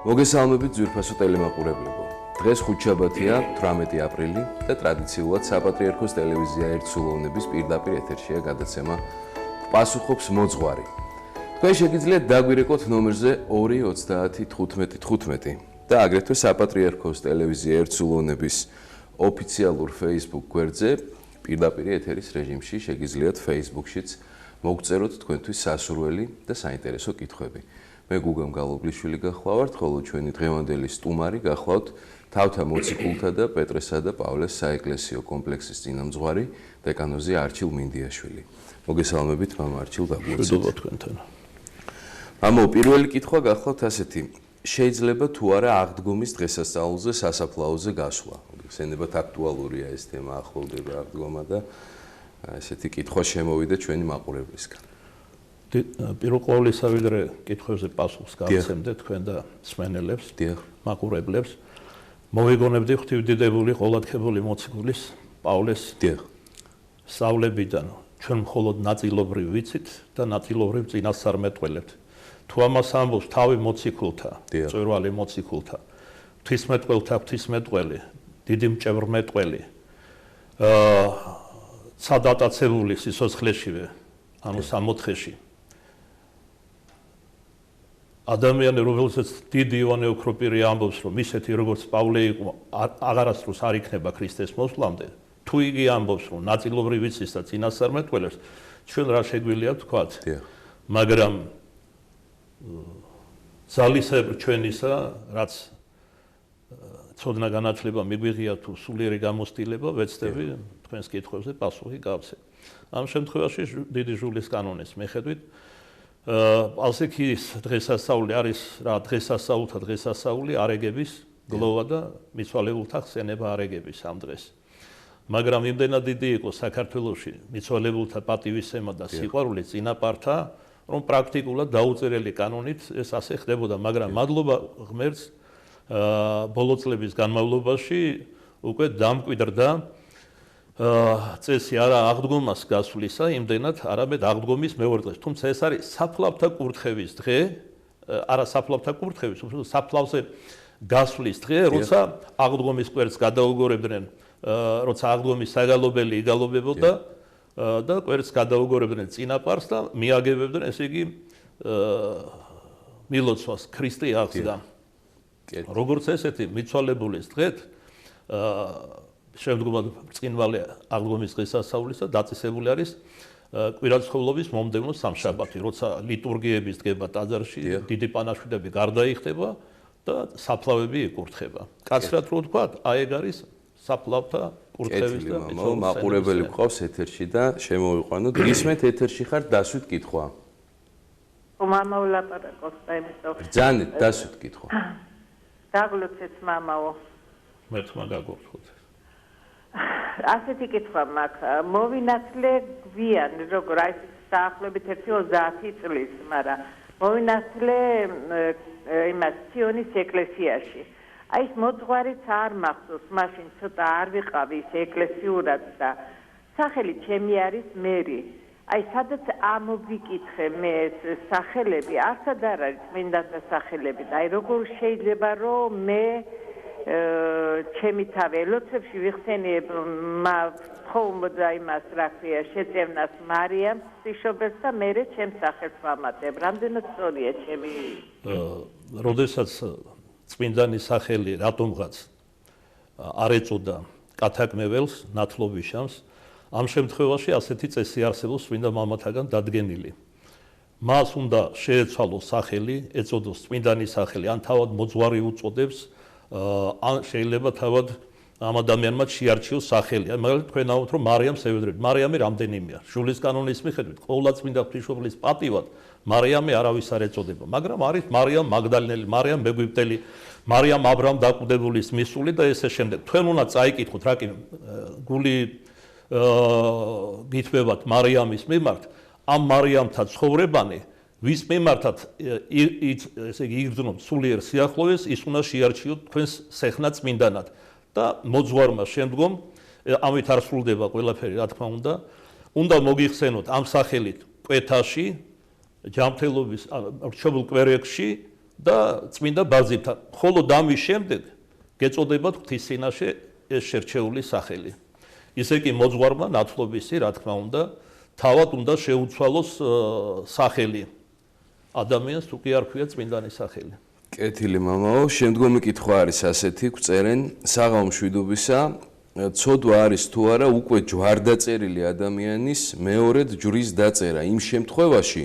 მოგესალმებით ძვირფასო ტელემაყურებლებო. დღეს ხუთშაბათია, 18 აპრილი და ტრადიციულად საპატრიარქოს ტელევიზია ერთსულოვნების პირდაპირ ეთერშია გადაცემა პასუხობს მოძღვარი. თქვენ შეგიძლიათ დაგვირეკოთ ნომერზე 2301515 და აგრეთვე საპატრიარქოს ტელევიზია ერთსულოვნების ოფიციალურ Facebook გვერდზე პირდაპირ ეთერის რეჟიმში შეგიძლიათ Facebook-შიც მოგწეროთ თქვენთვის სასურველი და საინტერესო კითხვები. მე გუგამ გალობლიშვილი გახლავართ, ხოლო ჩვენი დღევანდელი სტუმარი გახლავთ თავთა მოციქულთა და პეტრესა და პავლეს საეკლესიო კომპლექსის წინამძღვარი დეკანოზი არჩილ მინდიაშვილი. მოგესალმებით, მამა არჩილ დაგუოცეთ. მშვიდობა თქვენთან. მამო, პირველი კითხვა გახლავთ ასეთი. შეიძლება თუ არა აღდგომის დღესასწაულზე სასაფლაოზე გასვლა? ხსენებათ აქტუალურია ეს თემა, ახლოვდება აღდგომა და ესეთი კითხვა შემოვიდა ჩვენი მაყურებლისგან. პირველ ყოვლისა ვიდრე კითხვებზე პასუხს გავცემდე თქვენ და მსმენელებს, მაყურებლებს. მოვიგონებდი ღვთივდიდებული ყოლადქებული მოციქულის პავლეს სწავლებიდან ჩვენ მხოლოდ ნაწილობრივ ვიცით და ნაწილობრივ წინასწარმეტყველებთ. თუ ამას ამბობს თავი მოციქულთა, წვერვალი მოციქულთა, ღვთისმეტყველთა ღვთისმეტყველი, დიდი მჭევრმეტყველი, სადატაცებული სიცოცხლეშივე, ანუ 60-ში. ადამიანი, რომელსაც დიდი ივანე ოქროპირი ამბობს, რომ ისეთი როგორც პავლე იყო, აღარასდროს არ იქნება ქრისტეს მოსვლამდე, თუ იგი ამბობს, რომ ნაწილობრივ ვიცის და წინასწარმეტყველებს, ჩვენ რა შეგვიძლია ვთქვათ? მაგრამ ძალისებრ ჩვენისა, რაც ცოდნა განათლება მიგვიღია თუ სულიერი გამოცდილება, ვეცდები თქვენს კითხვებზე პასუხი გავცე. ამ შემთხვევაში დიდი ჟულის კანონის მიხედვით პალსიქის დღესასწაული არის რა დღესასწაულთა დღესასწაული არეგების გლოვა და მიცვალებულთა ხსენება არეგების ამ დღეს. მაგრამ იმდენად დიდი იყო საქართველოში მიცვალებულთა პატივისცემა და სიყვარული წინაპართა, რომ პრაქტიკულად დაუწერელი კანონით ეს ასე ხდებოდა, მაგრამ მადლობა ღმერთს ბოლო წლების განმავლობაში უკვე დამკვიდრდა წესი არა აღდგომას გასვლისა, იმდენად არამედ აღდგომის მეორე დღეს. თუმცა ეს არის საფლავთა კურთხევის დღე, არა საფლავთა კურთხევის, უბრალოდ საფლავზე გასვლის დღე, როცა აღდგომის კვერცხს გადაუგორებდნენ, როცა აღდგომის საგალობელი იგალობებოდა და კვერცხს გადაუგორებდნენ წინაპარს და მიაგებებდნენ, ესე იგი მილოცვას ქრისტე აღსდგა. როგორც ესეთი მიცვალებულის დღეთ შემდგომად ბრწყინვალე აღდგომის დღესასწაულისა დაწესებული არის კვირაცხოვლობის მომდევნო სამშაბათი, როცა ლიტურგიების დგება ტაძარში, დიდი პანაშვიდები გარდაიხდება და საფლავები იკურთხება. კაცრად რო ვთქვათ, აი ეგ არის საფლავთა კურთხევის და მაყურებელი გვყავს ეთერში და შემოვიყვანოთ. ისმეთ ეთერში ხარ, დასვით კითხვა. მამა ვლაპარაკობს და იმიტომ. ბრძანეთ, დასვით კითხვა. დაგლოცეთ მამაო. მე თმა გაგორცხოთ. ასეთი კითხვა მაქვს. მოვინათლე გვიან, როგორ აი დაახლოებით 30 წლის, მაგრამ მოვინათლე იმას სიონის ეკლესიაში. აი ეს მოძღვარიც არ მახსოვს, მაშინ ცოტა არ ვიყავი ის ეკლესიურად და სახელი ჩემი არის მერი. აი სადაც ამოვიკითხე მე ეს სახელები, არცად არ არის წმინდანთა სახელები და აი როგორ შეიძლება რომ მე ჩემი თავი ელოცებში ვიხსენიებ თხოვმოდა იმას რა ქვია შეწევნას მარიამ ღვთისმშობელს და მე ჩემს სახელს ვამატებ. რამდენად სწორია ჩემი როდესაც წმინდანის სახელი რატომღაც არ ეწოდა კათაკმეველს, ნათლობიშამს, ამ შემთხვევაში ასეთი წესი არსებობს წმინდა მამათაგან დადგენილი. მას უნდა შეეცვალოს სახელი, ეწოდოს წმინდანის სახელი, ან თავად მოძღვარი უწოდებს, ან შეიძლება თავად ამ ადამიანმა შეარჩიოს სახელი. მაგალითად თქვენ ამბობთ, რომ მარიამს ევედრებთ. მარიამი რამდენიმეა. ჟულის კანონის მიხედვით, ყოვლადწმინდა ღვთისმშობლის პატივად მარიამი არავის არ ეწოდება, მაგრამ არის მარიამ მაგდალინელი, მარიამ მეგვიპტელი, მარიამ აბრაამ დაკვდებულის მისული და ესე შემდეგ. თქვენ უნდა წაიკითხოთ, რა კი გული გითბებათ მარიამის მიმართ, ამ მარიამთა ცხოვრებანი ვის მიმართად ესე იგი იგრძნობთ სულიერ სიახლოვეს, ის უნდა შეარჩიოთ თქვენს სეხნა წმინდანად და მოძღვარმა შემდგომ ამით არ სრულდება ყველაფერი, რა თქმა უნდა, უნდა მოგიხსენოთ ამ სახელით კვეთაში, ჯანმრთელობის რჩებულ კვერცხში და წმინდა ბარძიმთან. ხოლო ამის შემდეგ გეწოდებათ ღვთის წინაშე ეს შერჩეული სახელი. ისე კი მოძღვარმა ნათლობისი, რა თქმა უნდა, თავად უნდა შეუცვალოს სახელი. ადამიანს თუ კი არ ქვია წმინდანის სახელი. კეთილი მამაო, შემდგომი კითხვა არის ასეთი, გვწერენ საღამო მშვიდობისა, ცოდვა არის თუ არა უკვე ჯვარდაწერილი ადამიანის მეორედ ჯვრის დაწერა იმ შემთხვევაში,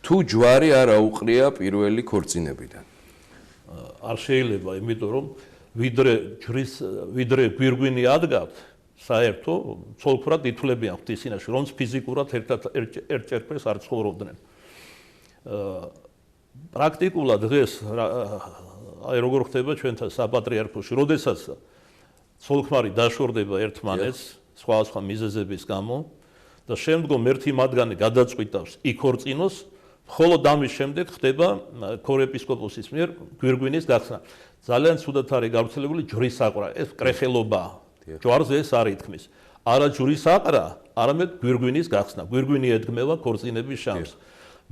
თუ ჯვარი არ აუყრია პირველი ქორწინებიდან. არ შეიძლება, იმიტომ რომ ვიდრე გვირგვინი ადგავთ, საერთო ცოლქვრად ითვლებიან ღვთის წინაშე, რომც ფიზიკურად ერთ ჭერპეს არ ცხოვრობდნენ. პრაქტიკულად დღეს აი როგორ ხდება ჩვენთან საპატრიარქოში, როდესაც ცოლ-ქმარი დაშორდება ერთმანეთს სხვა მიზეზების გამო და შემდგომ ერთი მათგანი გადაწყვიტავს იქორწინოს, მხოლოდ ამის შემდეგ ხდება ქორეპისკოპოსის მიერ გვირგვინის გახსნა. ძალიან ცუდად არის გავრცელებული ჯვრის აყრა, ეს კრეხელობაა. ჯვარზე ეს არ ითქმის. არა ჯვრის აყრა, არამედ გვირგვინის გახსნა. გვირგვინი ედგმევა ქორწინების შანსს.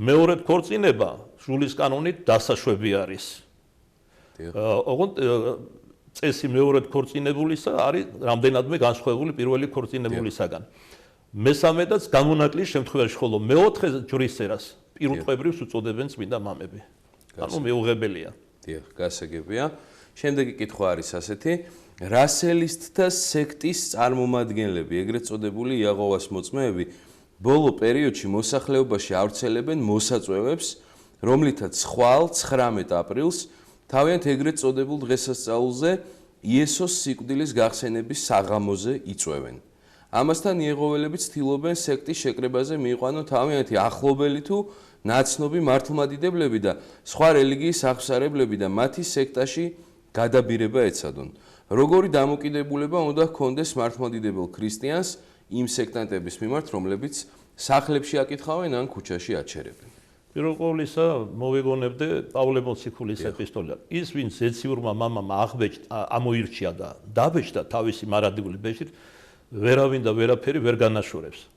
მეორედ ქორწინება შულის კანონით დასაშვები არის. ოღონდ წესი მეორედ ქორწინებულისა არის რამდენადმე განსხვავებული პირველი ქორწინებულისაგან. მესამედაც გამონაკლის შემთხვევაში, ხოლო მეოთხე ჯვრის წერას პირუტყვებრივს უწოდებენ წმინდა მამები. ანუ მეუღებელია. დიახ, გასაგებია. შემდეგი კითხვა არის ასეთი: რასელისტთა სექტის წარმომადგენლები, ეგრეთ წოდებული იაღვას მოწმეები, ბოლო პერიოდში მოსახლეობაში ავრცელებენ მოსაწვევებს, რომლითაც ხვალ 19 აპრილს თავიანთ ეგრეთ წოდებულ დღესასწაულზე იესოს სიკვდილის გახსენების საღამოზე იწვევენ. ამასთან იეღოველები ცდილობენ სექტის შეკრებაზე მიიყვანონ თავიანთი ახლობელი თუ ნაცნობი მართლმადიდებლები და სხვა რელიგიის აღმსარებლები და მათი სექტაში გადაბირება ეცადონ. როგორი დამოკიდებულება უნდა ჰქონდეს მართლმადიდებელ ქრისტიანს იმ სექტანტების მიმართ, რომლებიც სახლებში აკითხავენ ან ქუჩაში აჩერებენ. პირველ ყოვლისა მოვეგონებდე პავლე მოციქულის ეპისტოლე. ის ვინც ზეციურმა მამამ ამოირჩია და დაბეჭდა თავისი მარადიული ბეჭდით, ვერავინ და ვერაფერი ვერ განაშორებს.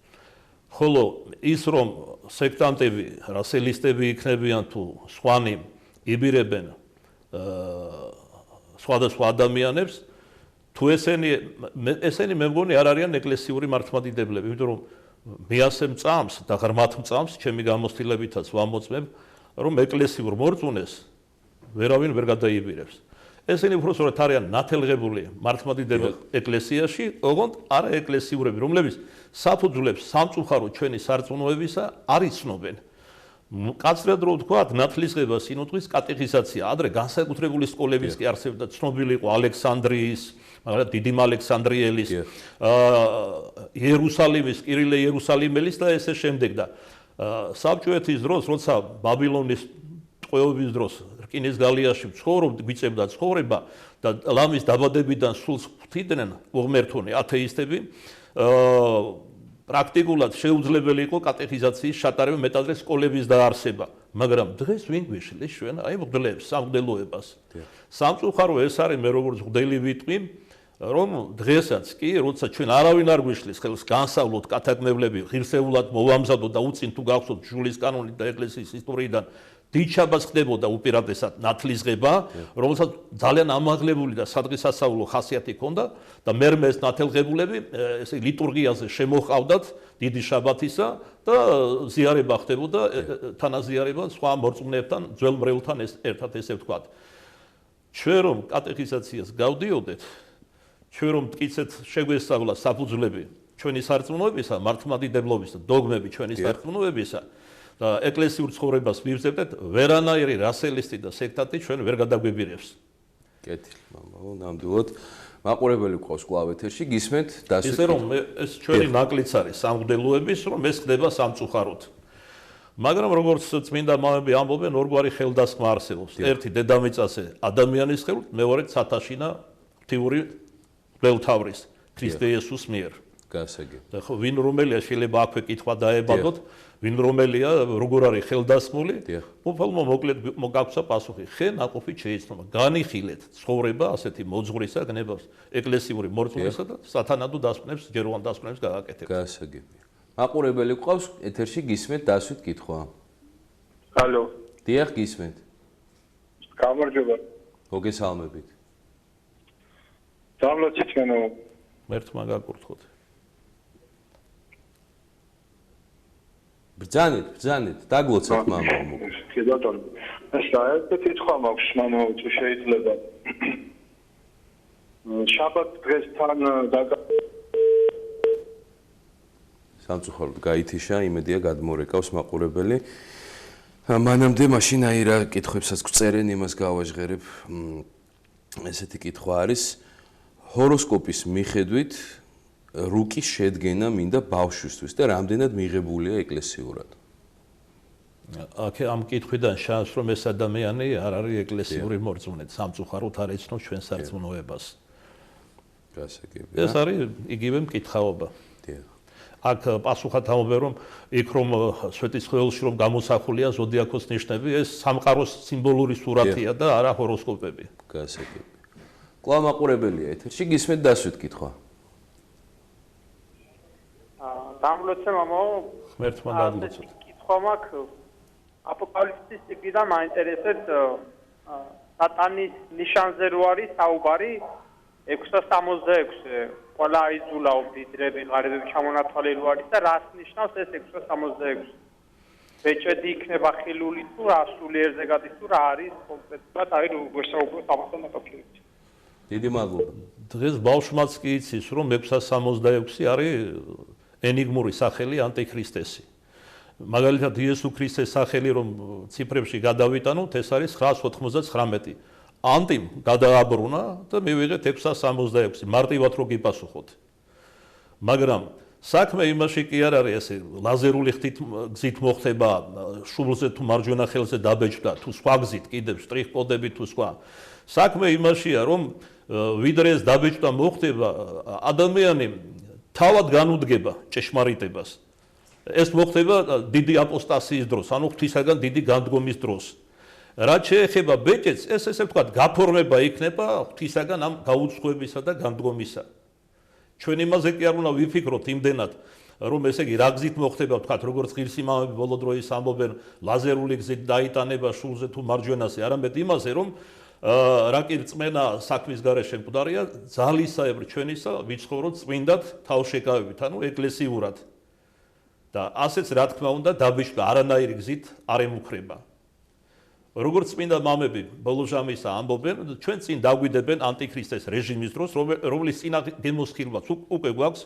ხოლო ის რომ სექტანტები, რასელისტები იქნებიან თუ სხვანი იბირებენ სხვადასხვა ადამიანებს, თუ ესენი მე მგონი არ არიან ეკლესიური მართლმადიდებლები, იმიტომ რომ მე ასე მწამს და ღრმად მწამს ჩემი გამოცდილებითაც ვამოწმებ, რომ ეკლესიურ მორწმუნეს ვერავინ ვერ გადაიბირებს. ესენი უბრალოდ არიან ნათელღებული მართლმადიდებელ ეკლესიაში, ოღონდ არა ეკლესიურები, რომლებიც საფუძვლებს სამწუხარო ჩვენი სარწმუნოებისა არ იცნობენ. კაცრად რო ვთქვათ, ნათლისღება სინოდღის კატეხიზაცია, ადრე განსაკუთრებული სკოლებიც კი არსებობდა, ცნობილი იყო ალექსანდრიის, მაგრამ დიდიმ ალექსანდრიელის, იერუსალიმის, კირილე იერუსალიმელის და ესე შემდეგ და საბჭოეთის დროს, როცა ბაბილონის ტყვეობის დროს რკინის გალიაში გვიწევდა ცხოვრება და ლამის დაბადებიდან სულს ღვთიდნენ უღმერთონი ათეისტები, პრაქტიკულად შეუძლებელი იყო კატეხიზაციის ჩატარება, მეტადრე სკოლების დაარსება, მაგრამ დღეს ვინ გვიშლის ჩვენ აი მღვდლებს, სამღვდელოებას. სამწუხარო ეს არის, მე როგორც მღვდელი ვიტყვი, რომ დღესაც კი, როცა ჩვენ არავინ არ გვიშლის ხელს განსავლოთ კათაგმებლები, ღირსეულად მოვამზადოთ და უწინ თუ გახსოვთ შულის კანონით და ეკლესიის ისტორიიდან დიჩაბას ხდებოდა უპირატესად ნათლისღება, რომელსაც ძალიან ამაღლებული და სადღესასწაულო ხასიათი ჰქონდა და მერმე ეს ნათელღებულები ესე ლიტურგიაზე შემოჰყავდათ დიდი შაბათისა და ზიარება ხდებოდა, თანაზიარება სხვა მორწმუნეებთან, ძველ მრევლთან ერთად ესე ვთქვათ. ჩვენ რომ კატეხიზაციას გავდიოდეთ, ჩვენ რომ მტკიცეთ შეგვესწავლა საფუძვლები ჩვენი სარწმუნოებისა, მართლმადიდებლობის და დოგმები ჩვენი სარწმუნოებისა და ეკლესიურ ცხოვრებას მივზებდეთ, ვერანაირი რასელისტი და სექტანტი ჩვენ ვერ გადაგვიბირებს. კეთილი, მამაო, ნამდვილად. მაყურებელი ყავს კვლავ ეთერში, გისმენთ დასვით. ისე რომ ეს ჩვენი ნაკლიც არის სამღვდელოების, რომ ეს ხდება სამწუხაროდ. მაგრამ როგორც წმინდა მამები ამბობენ, ორგვარი ხელდასხმა არსებობს. ერთი დედამიწაზე ადამიანის ხელით, მეორე ცათაშინა ღვთიური მღვდელთავრის ქრისტე იესოს მიერ. გასაგებია. და ხო ვინ რომელია შეიძლება აქვე კითხვა დაებადოთ, ვინ რომელია, როგორ არის ხელდასმული, უფალმა მოკლედ მოგაქვსა პასუხი. ხე ნაყოფით შეიცნობა. განიხილეთ ცხოვრება ასეთი მოძღვრისა, გნებავს ეკლესიური მორწმუნესა და სათანადო დასკვნებს, ჯეროვან დასკვნებს გააკეთებს. გასაგებია. მაყურებელი ყავს ეთერში, გისმენთ დასვით კითხვა. ალო. დიახ, გისმენთ. გამარჯობა. მოგესალმებით. დამლოცი ჩვენო. ერთმა გაკურთხოთ. ბრძანეთ, დაგლოცეთ მამა მოკლედ. კი ბატონო. ეს საერთოდ კითხვა მაქვს, მანო თუ შეიძლება. შაბათ დღესთან სამწუხაროდ გაითიშა, იმედია გადმორეკავს მაყურებელი. მანამდე მაშინ აი რა კითხვებსაც გწერენ, იმას გავაჟღერებ. ესეთი კითხვა არის ჰოროსკოპის მიხედვით რუკის შედგენა მინდა ბავშვისთვის და რამდენად მიღებულია ეკლესიურად. აქ ამ კითხვიდან შანს რომ ეს ადამიანი არ არის ეკლესიური მორწმუნე, სამწუხაროდ არ ეცნობს ჩვენ სარწმუნოებას. გასაგებია. ეს არის იგივე მკითხაობა. დიახ. აქ პასუხად ამბობენ რომ იქ რომ სვეტის ხეულში რომ გამოსახულია ზოდიაქოს ნიშნები, ეს სამყაროს სიმბოლური სურათია და არა ჰოროსკოპები. გასაგებია. კვლავ მაყურებელია ეთერში, გისმენთ დასვით კითხვა. დამლოცე მამო, ღმერთმა დაგლოცოთ. კითხვა მაქვს აპოკალიფსის წიგნიდან მაინტერესებს სატანის ნიშანზე რო არის საუბარი 666 ყველა აიძულა უბდიდრები ღარიბები ჩამონათვალე რო არის და რას ნიშნავს ეს 666 ბეჭედი იქნება ხილული თუ რა სულიერზე გადის თუ რა არის კონკრეტულად აი გვესაუბროთ ამასთან დაკავშირებით. დიდი მადლობა. დღეს ბავშვმაც კი იცის რომ 666 არის ენიგმური სახელი ანტიქრისტესი. მაგალითად იესო ქრისტეს სახელი რომ ციფრებში გადავიტანოთ, ეს არის 999. ანტიმ გადააბრუნა და მივიღეთ 666. მარტივად რო გიპასუხოთ. მაგრამ საქმე იმაში კი არ არის ესე ლაზერული გზით მოხდება შუბლზე თუ მარჯვენა ხელზე დაბეჭდა თუ სხვა გზით კიდევ შტრიხ კოდები თუ სხვა. საქმე იმაშია რომ ვიდრე ეს დაბეჭდა მოხდება ადამიანი თავად განუდგება ჭეშმარიტებას. ეს მოხდება დიდი აპოსტასიის დროს, ანუ ღვთისაგან დიდი განდგომის დროს. რაც შეეხება ბეჭედს, ეს ესე ვთქვათ, გაფორმება იქნება ღვთისაგან ამ გაუცხოებისა და განდგომისა. ჩვენ იმაზე კი არ უნდა ვიფიქროთ იმდენად, რომ ესე იგი რა გზით მოხდება, ვთქვათ, როგორც ღირსი მამები ბოლო დროის ამბობენ, ლაზერული გზით დაიტანება შულზე თუ მარჯვენაზე, არამედ იმაზე, რომ რა კი რწმენა საქმის გარეშე მკვდარია, ძალისაებრ ჩვენისა ვიცხოვროთ წმინდად თავშეკავებით, ანუ ეკლესიურად. და ასეც რა თქმა უნდა დაბეჭდა არანაირი გზით არ ემუქრება. როგორც წმინდა მამები ბოლო ჟამისა ამბობენ, ჩვენ წინ დაგვიდებენ ანტიქრისტეს რეჟიმის დროს, რომლის წინა გემოსხილვაც უკვე გვაქვს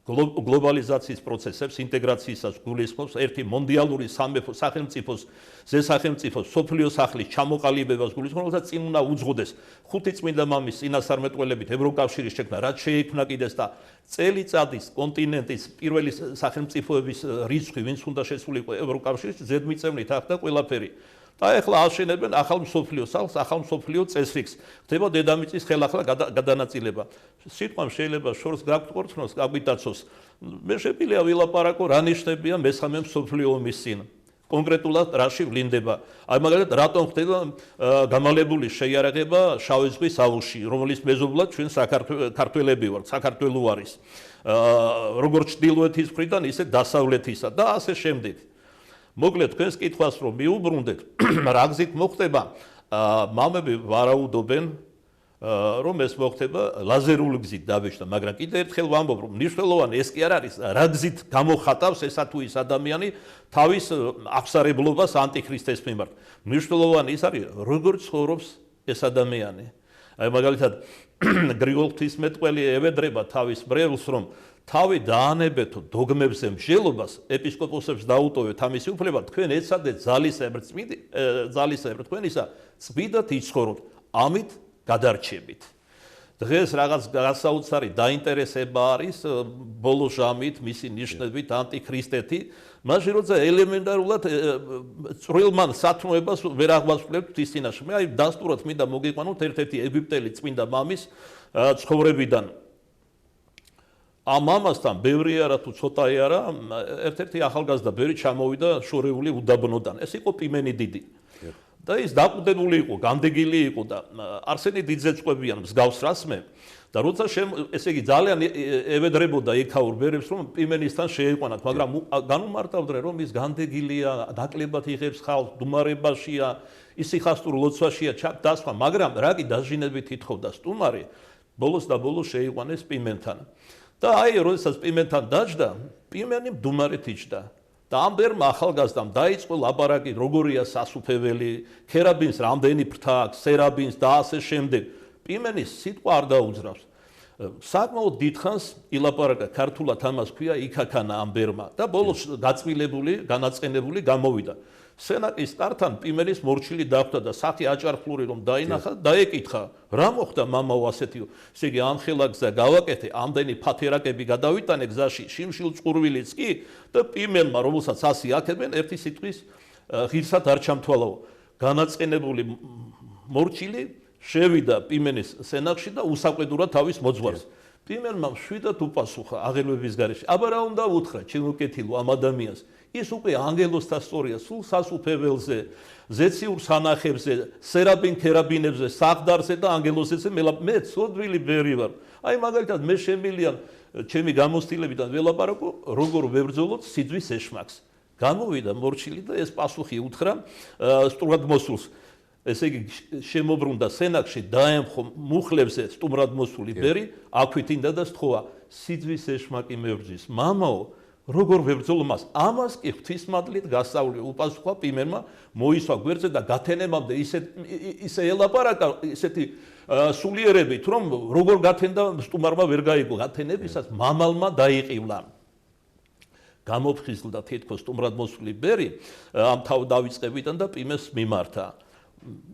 გლობალიზაციის პროცესებს, ინტეგრაციისას გულისხმობს ერთი მონდიალური სახელმწიფოს, ზესახელმწიფოს, სოფლიო სახლის ჩამოყალიბებას გულისხმობს და წინ უნდა უძღოდეს ხუთი წმინდა მამის წინასწარმეტყველებით ევროკავშირის შექმნა, რაც შეიქმნა კიდეს და წელიწადის კონტინენტის პირველი სახელმწიფოების რიცხვი, ვინც უნდა შესულიყო ევროკავშირში, ზედმიწევნით ახდა ყველაფერი. და ეხლა აშენებენ ახალ მსოფლიო სახლს, ახალ მსოფლიო წესრიგს. ხდება დედამიწის ხელახლა გადანაწილება. სიტყვამ შეიძლება შორს გაგტყორთნოს, გაგვიტაცოს. მე შეგვიძლია ვილაპარაკო რა ნიშნებია მესამე მსოფლიო ომის წინ. კონკრეტულად რაში ვლინდება. აი მაგალითად რატომ ხდება გამალებული შეიარაღება შავი ზღვის აუზში, რომლის მეზობლად ჩვენ საქართველები ვართ, საქართველო არის. როგორც ჩრდილოეთის მხრიდან, ისე დასავლეთისა და ასე შემდეგ. მოკლედ თქვენს კითხვას რომ მიუბრუნდეთ, რა გზით მოხდება, მამები ვარაუდობენ, რომ ეს მოხდება ლაზერული გზით დაბეჭდა, მაგრამ კიდევ ერთხელ ვამბობ, რომ მნიშვნელოვანი ეს კი არ არის, რა გზით გამოხატავს ესა თუ ის ადამიანი თავის აღსარებლობას ანტიქრისტეს მიმართ. მნიშვნელოვანი ის არის, როგორ ცხოვრობს ეს ადამიანი. აი მაგალითად გრიგოლ ღვთისმეტყველი ევედრება თავის ბრევლს, რომ თავი დაანებეთო დოგმებზე მსჯელობას, ეპისკოპოსებს დაუტოვეთ ამისი უფლება, თქვენ ეცადეთ ძალისებრ თქვენისა წმიდად იცხოვროთ, ამით გადარჩებით. დღეს რაღაც გასაოცარი დაინტერესება არის ბოლო ჟამით, მისი ნიშნებით ანტიქრისტეთი, მაშინ როცა ელემენტარულად წვრილმან სათნოებას ვერ აღვასრულებთ ღვთის წინაშე. მე აი დასტურად მინდა მოგიყვანოთ ერთ-ერთი ეგვიპტელი წმინდა მამის ცხოვრებიდან. ამ მამასთან ბევრი არა თუ ცოტაი არა, ერთ-ერთი ახალგაზრდა ბერი ჩამოვიდა შორეული უდაბნოდან. ეს იყო პიმენი დიდი. და ის დაყუდებული იყო, განდეგილი იყო და არსენი დიდზეწყვებიან მსგავს რასმე და როცა ესე იგი ძალიან ევედრებოდა იქაურ ბერებს რომ პიმენისთან შეეყვანათ, მაგრამ განუმარტავდნენ რომ ის განდეგილია, ნაკლებად იღებს ხალხს, დუმარებაშია, ისიხასტურ ლოცვაშია დასვა, მაგრამ რა კი დაჟინებით ითხოვდა სტუმარი, ბოლოს და ბოლოს შეიყვანეს პიმენთან. და აი, როდესაც პიმენთან დაჯდა, პიმენი მდუმარეთ იჯდა. და ამ ბერმა ახალგაზრდამ დაიწყო ლაპარაკი, როგორია სასუფეველი, ქერაბინს რამდენი ფრთა აქვს, სერაბინს და ასე შემდეგ. პიმენის სიტყვა არ დაუძრავს. საკმაოდ დიდხანს ილაპარაკა ქართულად ამას ქვია იქაქანა ამ ბერმა და ბოლოს გაწმილებული, განაწყენებული გამოვიდა. სენაკის კართან პიმენის მორჩილი დახვდა და სახი აჭარხლური რომ დაინახა, დაეკითხა, რა მოხდა მამაო ასეთიო. ესე იგი ამხელა გზა გავაკეთე, ამდენი ფათერაკები გადავიტანე გზაში, შიმშილ წყურვილიც კი და პიმენმა, რომელსაც ასი აქებენ, ერთი სიტყვის ღირსად არ ჩამთვალაო. განაწყენებული მორჩილი შევიდა პიმენის სენაკში და უსაყვედურად თავის მოძღვარს. პიმენმა მშვიდად უპასუხა აღელვების გარეშე. აბა რა უნდა უთხრა, ჩემო კეთილო ამ ადამიანს? ის უკვე ანგელოსთა სწორია, სულ სასუფეველზე, ზეციურ სანახებზე, სერაბინ ქერაბინებზე, საღდარზე და ანგელოსებზე მე ცოდვილი ბერი ვარ. აი მაგალითად მე შემილია ჩემი გამოცდილებიდან ველაპარაკო, როგორ ვებრძოლოთ სიძვის ეშმაკს. გამოვიდა მორჩილი და ეს პასუხი უთხრა სტუმრად მოსულს. ესე იგი შემოbrunდა სენაკში დაემხო მუხლებზე სტუმრად მოსული ბერი, აქვითინდა და სთხოვა სიძვის ეშმაკი მებრძვის. მამაო, როგორ ვებრძოლ მას? ამას კი ღვთისმადლით გასწავლე, უპასუხა პიმენმა, მოისვა გვერდზე და გათენებამდე ისე ელაპარაკა ისეთი სულიერებით, რომ როგორ გათენდა სტუმარმა ვერ გაიგო. გათენებისას მამალმა დაიყივლა. გამოფხიზლდა თითქოს სტუმრად მოსული ბერი ამ თავ დავიწყებიდან და პიმენს მიმართა.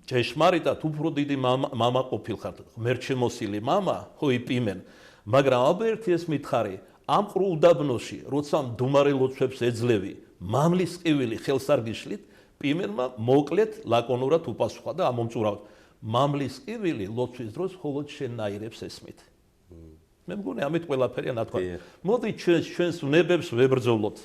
ჭეშმარიტად უფრო დიდი მამა ყოფილხარ, ღმერთშემოსილი მამა, ხოი პიმენ, მაგრამ აბერტი ეს მითხარი, ამ ყრუ უდაბნოში, როცა მდუმარე ლოცვებს ეძლევი, მამლის ყივილი ხელს არ გიშლით, პიმენმა მოკლედ ლაკონურად უპასუხა და ამომწურავდა. მამლის ყივილი ლოცვის დროს მხოლოდ შენ ნაირებს ესმით. მე მგონი ამით ყველაფერია ნათქვამი. მოდი ჩვენს ვნებებს ვებრძოლოთ.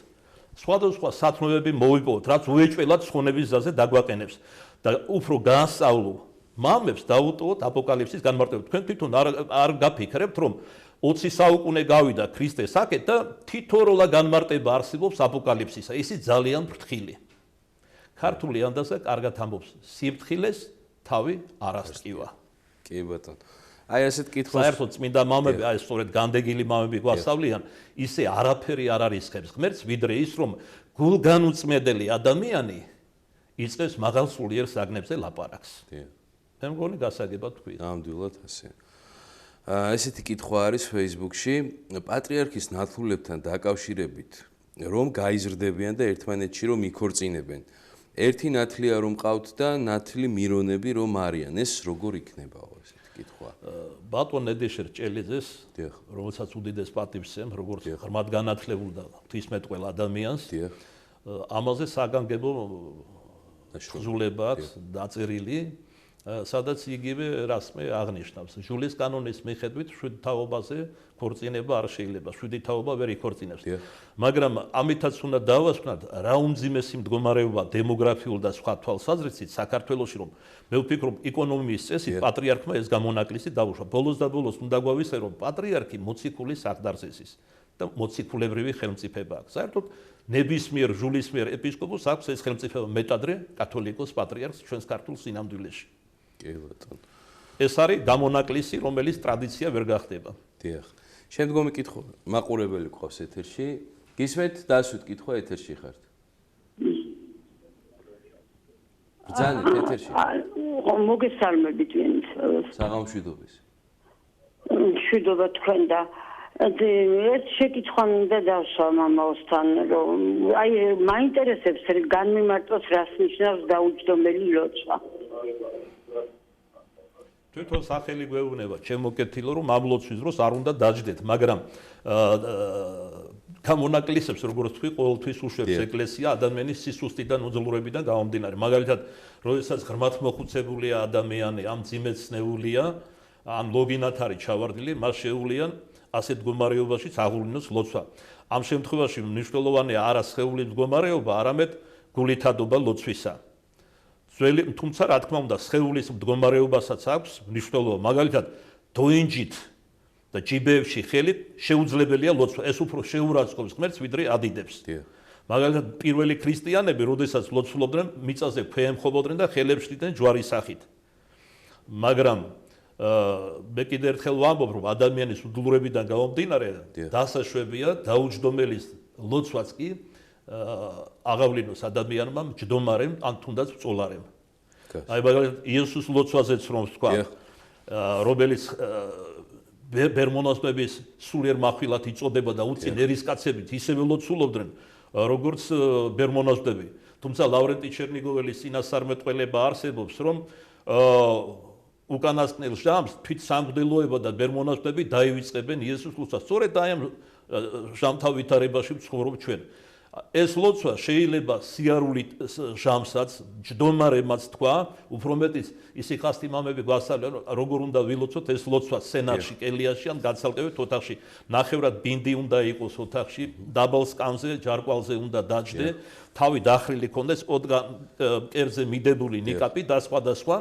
სხვადასხვა სათნოები მოვიპოვოთ, რაც უეჭველად ცხონების გზაზე დაგვაყენებს და უფრო განსწავლო მამებს დაუტოვოთ აპოკალიფსის განმარტება. თქვენ თვითონ არ გაფიქრებთ, რომ 20 საუკუნე გავიდა ქრისტეს აქეთ და თითოეულა განმარტება არსებობს აპოკალიფსისა. ისიც ძალიან ფრთხილი. ქართული ანდაზა კარგად ამბობს, სიფრთხილეს თავი არ ასწივა. კი ბატონო. აი ასეთ კითხვას საერთოდ წმინდა მამები, აი სწორედ განდეგილი მამები გვასწავლიან, ისე არაფერი არ არისხებს ღმერთს, ვიდრე ის, რომ გულგანუწმედელი ადამიანი იწყებს მაღალ სულიერ საგნებზე ლაპარაკს. მე მგონი გასაგებად თქვი. ნამდვილად ასე. ესეთი კითხვა არის Facebook-ში, პატრიარქის ნათლულებთან დაკავშირებით, რომ გაიზრდებიან და ერთმანეთში რომ იქორწინებენ. ერთი ნათლია რომ ყავთ და ნათლი მირონები რომ არიან. ეს როგორ იქნებაო ესეთი კითხვა? ბატონ ედეშერ ჭელიძეს, რომელსაც უდიდეს პატივს სცემ, როგორც ღრმად განათლებულ და ღვთისმეტყველ ადამიანს, ამაზე საგანგებო თხზულებაც დაწერილი, სადაც იგივე რასმე აღნიშნავს. ჟულის კანონის მიხედვით შვიდთაობაზე ქორწინება არ შეიძლება, შვიდითაობა ვერ იქორწინებს. მაგრამ ამითაც უნდა დავასკვნათ, რა უმძიმესი მდგომარეობა დემოგრაფიულ და სხვა თვალსაზრისით საქართველოში, რომ მე ვფიქრობ, ეკონომიის წესით პატრიარქმა ეს გამონაკლისი დაუშვა. ბოლოს და ბოლოს უნდა გვავისე, რომ პატრიარქი მოციქული საყდარზესის და მოციქულებრივი ხელმწიფება აქვს. საერთოდ ნებისმიერ ჟულისმიერ ეპისკოპოსს აქვს ეს ხელმწიფება მეტადრე კათოლიკოს პატრიარქს ჩვენს ქართულ სინამდვილეში. კი ბატონო. ეს არის გამონაკლისი, რომელიც ტრადიცია ვერ გახდება. დიახ. შემდგომი კითხვა, მაყურებელი ყავს ეთერში. გისმენთ დასვით კითხვა ეთერში ხართ. ბრძანეთ ეთერში. მოგესალმებით ვინც. საღამშვიდობის. მშვიდობა თქვენ და ეს შეკითხვა მინდა დავსვა მამაოსთან, რომ აი მაინტერესებს განმიმარტოს რას ნიშნავს დაუჯდომელი ლოცვა. თვითონ სახელი გვეუბნება, ჩემო კეთილო, რომ ამ ლოცვის დროს არ უნდა დაჯდეთ, მაგრამ გამონაკლისებს, როგორც თქვი, ყოველთვის უშვებს ეკლესია ადამიანის სისუსტიდან, უძლურებიდან გამომდინარე. მაგალითად, როდესაც ღრმად მოხუცებულია ადამიანი, ამ ძიმეცნეულია, ან ლოგინათ არის ჩავარდილი, მას შეუძლია ასეთ მდგომარეობაშიც აღუვლინოს ლოცვა. ამ შემთხვევაში მნიშვნელოვანია არა სხეულის მდგომარეობა, არამედ გულითადობა ლოცვისა. თუმცა რა თქმა უნდა, სხეულის მდგომარეობასაც აქვს მნიშვნელობა. მაგალითად, დოინჯით და ჯიბეებში ხელით შეუძლებელია ლოცვა. ეს უფრო შეურაცხყოფს ღმერთს, ვიდრე ადიდებს. მაგალითად, პირველი ქრისტიანები, როდესაც ლოცულობდნენ, მიწაზე ქვეემხობოდნენ და ხელებს შლიდნენ ჯვარის სახით. მაგრამ მე კიდევ ერთხელ ვამბობ, რომ ადამიანის უდულრებიდან გამომდინარე დასაშვებია დაუჯდომელის ლოცვაც კი აღავლინოს ადამიანმა მჯდომარემ ან თუნდაც ბრძოლარემ. აი მაგალითად იესოს ლოცვაზეც რომ ვთქვა, რომელიც ბერმონასტების სულიერ מחვილად იწოდება და უწინ ერისკაცებით ისევე ლოცულობდნენ, როგორც ბერმონასტები. თუმცა ლავრენტი ჩერნიგოველის წინასწარმეტყველება არსებობს, რომ უკანასკნელ ჟამს თვით სამღვდელოება და ბერმონასტები დაივიწყებენ იესოს ლოცვას. სწორედ აი ამ ჟამთან ვითარებაში ვცხოვრობ ჩვენ. ეს ლოცვა შეიძლება სიარულით ჟამსაც, ჯდომარემაც თქვა, უფრო მეტიც ისიხასტი მამები გვასწავლენ, როგორ უნდა ვილოცოთ ეს ლოცვა სენატში, კელიაში ან გაცალკევით ოთახში. ნახევრად ბინდი უნდა იყოს ოთახში, დაბალ სკამზე, ჯარკვალზე უნდა დაჯდე, თავი დახრილი ქონდეს, ოდგან კერძზე მიდებული ნიკაპი და სხვა.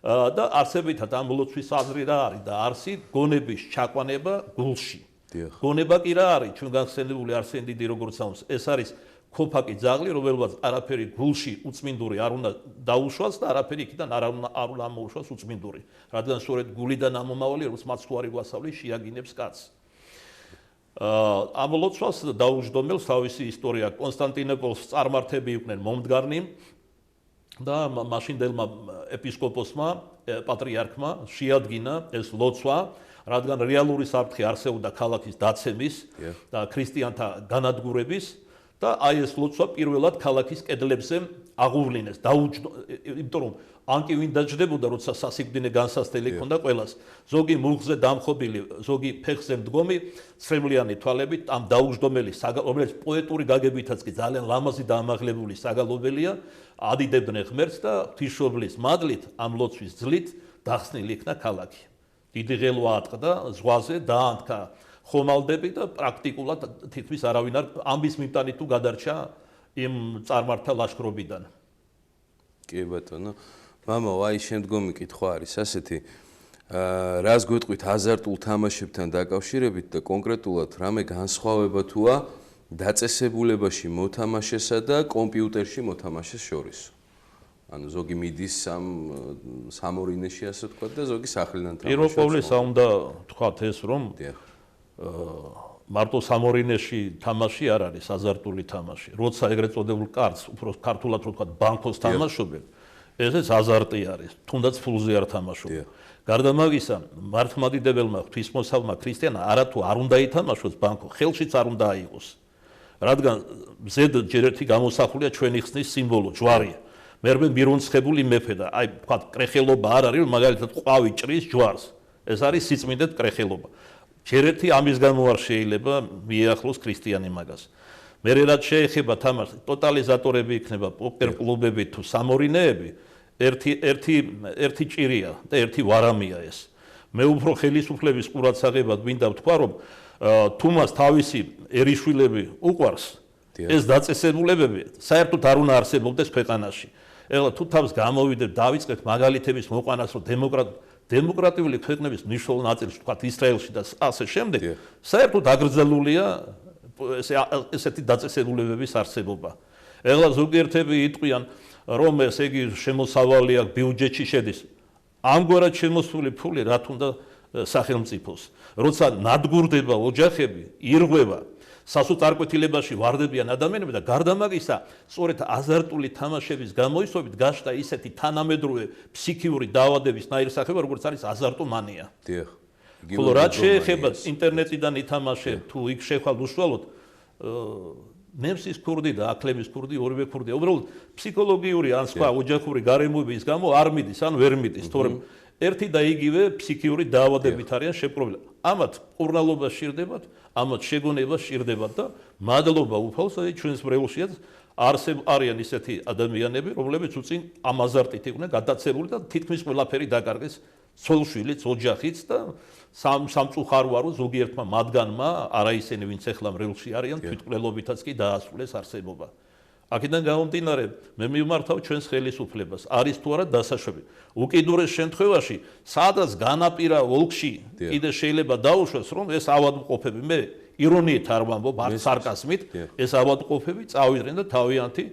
და არსებითად ამ ლოცვის აზრი რა არის და არსი გონების ჩაყვანება გულში. გონება კი რა არის ჩვენ გახსენებული არსენ დიდი როგორც ამს ეს არის ქოფაკი ძაღლი რომელსაც არაფერი გულში უწმინდური არ უნდა დაუშვას და არაფერი იქიდან არ უნდა მოუშვას უწმინდური რადგან სწორედ გულიდან ამომავალი როგორც მაცხვარი გვასწავლის შეაგინებს კაცს ამ ლოცვას დაუჯდომელს თავისი ისტორია კონსტანტინოპოლს წარმართები იყვნენ მომდგარნი და მაშინდელმა ეპისკოპოსმა პატრიარქმა შეადგინა ეს ლოცვა რადგან რეალური საფრთხე არსებობდა ქალაქის დაცემის და ქრისტიანთა განადგურების და აი ეს ლოცვა პირველად ქალაქის კედლებზე აღუვლინეს იმიტომ რომ ანკი ვინ დაჯდებოდა როცა სასიკვდინე განსასწრელი ჰქონდა ყველას ზოგი მუხზე დამხობილი ზოგი ფეხზე მდგომი ცრემლიანი თვალებით ამ დაუჯდომელი რომელიც პოეტური გაგებითაც კი ძალიან ლამაზი და ამაღლებული საგალობელია ადიდებდნენ ღმერთს და ღვთისმშობლის მადლით ამ ლოცვის ძლით დახსნილი იქნა ქალაქი დიდი ღელვა ატყდა ზღვაზე დაანთქა ხომალდები და პრაქტიკულად თითქმის არავინ არ ამის მიმტანი თუ გადარჩა იმ წარმართა ლაშქრობიდან. კი ბატონო. მამო, აი შემდგომი კითხვა არის ასეთი. რას გვეტყვით აზარტულ თამაშებთან დაკავშირებით და კონკრეტულად რამე განსხვავება თუა დაწესებულებაში მოთამაშესა და კომპიუტერში მოთამაშეს შორის? ანუ ზოგი მიდის სამორინეში ასე ვთქვათ და ზოგი სახლიდან თამაშობს. პირველ ყოვლისა უნდა ვთქვათ ეს რომ მარტო სამორინეში თამაში არ არის აზარტული თამაში. როცა ეგრეთ წოდებულ კარტს, უფრო ქართულად რო ვთქვათ, ბანკოს თამაშობენ, ესეც აზარტი არის, თუნდაც ფულზე არ თამაშობენ. გარდა მაგისა, მართლმადიდებელმა ღვთისმოსავმა ქრისტიანა არათუ არ უნდა ითამაშოს ბანკო, ხელშიც არ უნდა აიღოს. რადგან ზედ ჯერ ერთი გამოსახულია ჩვენი ხსნის სიმბოლო, ჯვარია. მერმე მირონცხებული მეფე და აი ვთქვათ, კრეხელობა არ არის, მაგალითად ყვავი ჭრის ჯვარს. ეს არის სიწმინდეთ კრეხელობა. ჯერ ერთი ამის გამო არ შეიძლება მიეახლოს ქრისტიანი მაგას. მე რაც შეეხება თამაშს, ტოტალიზატორები იქნება, პოკერ კლუბები თუ სამორინეები, ერთი ჭირია და ერთი ვარამია ეს. მე უფრო ხელისუფლების ყურადსაღებად მინდა ვთქვა, რომ თუ მას თავისი ერიშვილები უყვარს, ეს დაწესებულებები საერთოდ არ უნდა არსებობდეს ქვეყანაში. ეხლა თუ თავს გამოვიდეთ, დავიწყეთ მაგალითების მოყვანას, რომ დემოკრატიული ქვეყნების მნიშვნელოვან ნაწილში, თქვათ ისრაელში და ასე შემდეგ, საერთოდ აკრძალულია ესეთი დაწესებულებების არსებობა. ეხლა ზოგიერთები იტყვიან, რომ ესე იგი შემოსავალი აქვს ბიუჯეტში შედის. ამგვარად შემოსული ფული რა თუნდა სახელმწიფოს. როცა ნადგურდება ოჯახები, ირღვევა სასოწარკვეთილებაში ვარდებიან ადამიანები და გარდა მაგისა, სწორედ აზარტული თამაშების გამოისობით გაშდა ისეთი თანამედროვე ფსიქიური დაავადების ნაირსახეობა, როგორც არის აზარტომანია. დიახ. ხოლო რაც შეეხება ინტერნეტიდან ითამაშებ, თუ იქ შეხვალ უშუალოდ ნემსის ქურდი და აკლების ქურდი, ორივე ქურდია. უბრალოდ ფსიქოლოგიური ან სხვა ოჯახური გარემოების გამო არ მიდის, ან ვერ მიდის, თორემ ერთი და იგივე ფსიქიური დაავადებით არიან შეპყრობილი. ამათ ყურნალობა სჭირდებათ, ამათ შეგონება სჭირდებათ და მადლობა უფალს აი ჩვენს ბრეულშიაც არიან ისეთი ადამიანები, რომლებიც უწინ ამ აზარტით იყვნენ გადაცებული და თითქმის ყველაფერი დაკარგეს ცოლშვილიც, ოჯახიც და სამწუხაროა რომ ზოგიერთმა მათგანმა, არა ისინი ვინც ახლა ბრეულში არიან, თვითმკვლელობითაც კი დაასრულეს არსებობა. აქედან გამომდინარე, მე მივმართავ ჩვენს ხელისუფლებას, არის თუ არა დასაშვები. უკიდურეს შემთხვევაში, სადაც განაპირა ოლქში კიდე შეიძლება დაუშვეს, რომ ეს ავადმყოფები, მე ირონიით არ ვამბობ, არ სარკასმით, ეს ავადმყოფები წავიდნენ და თავიანთი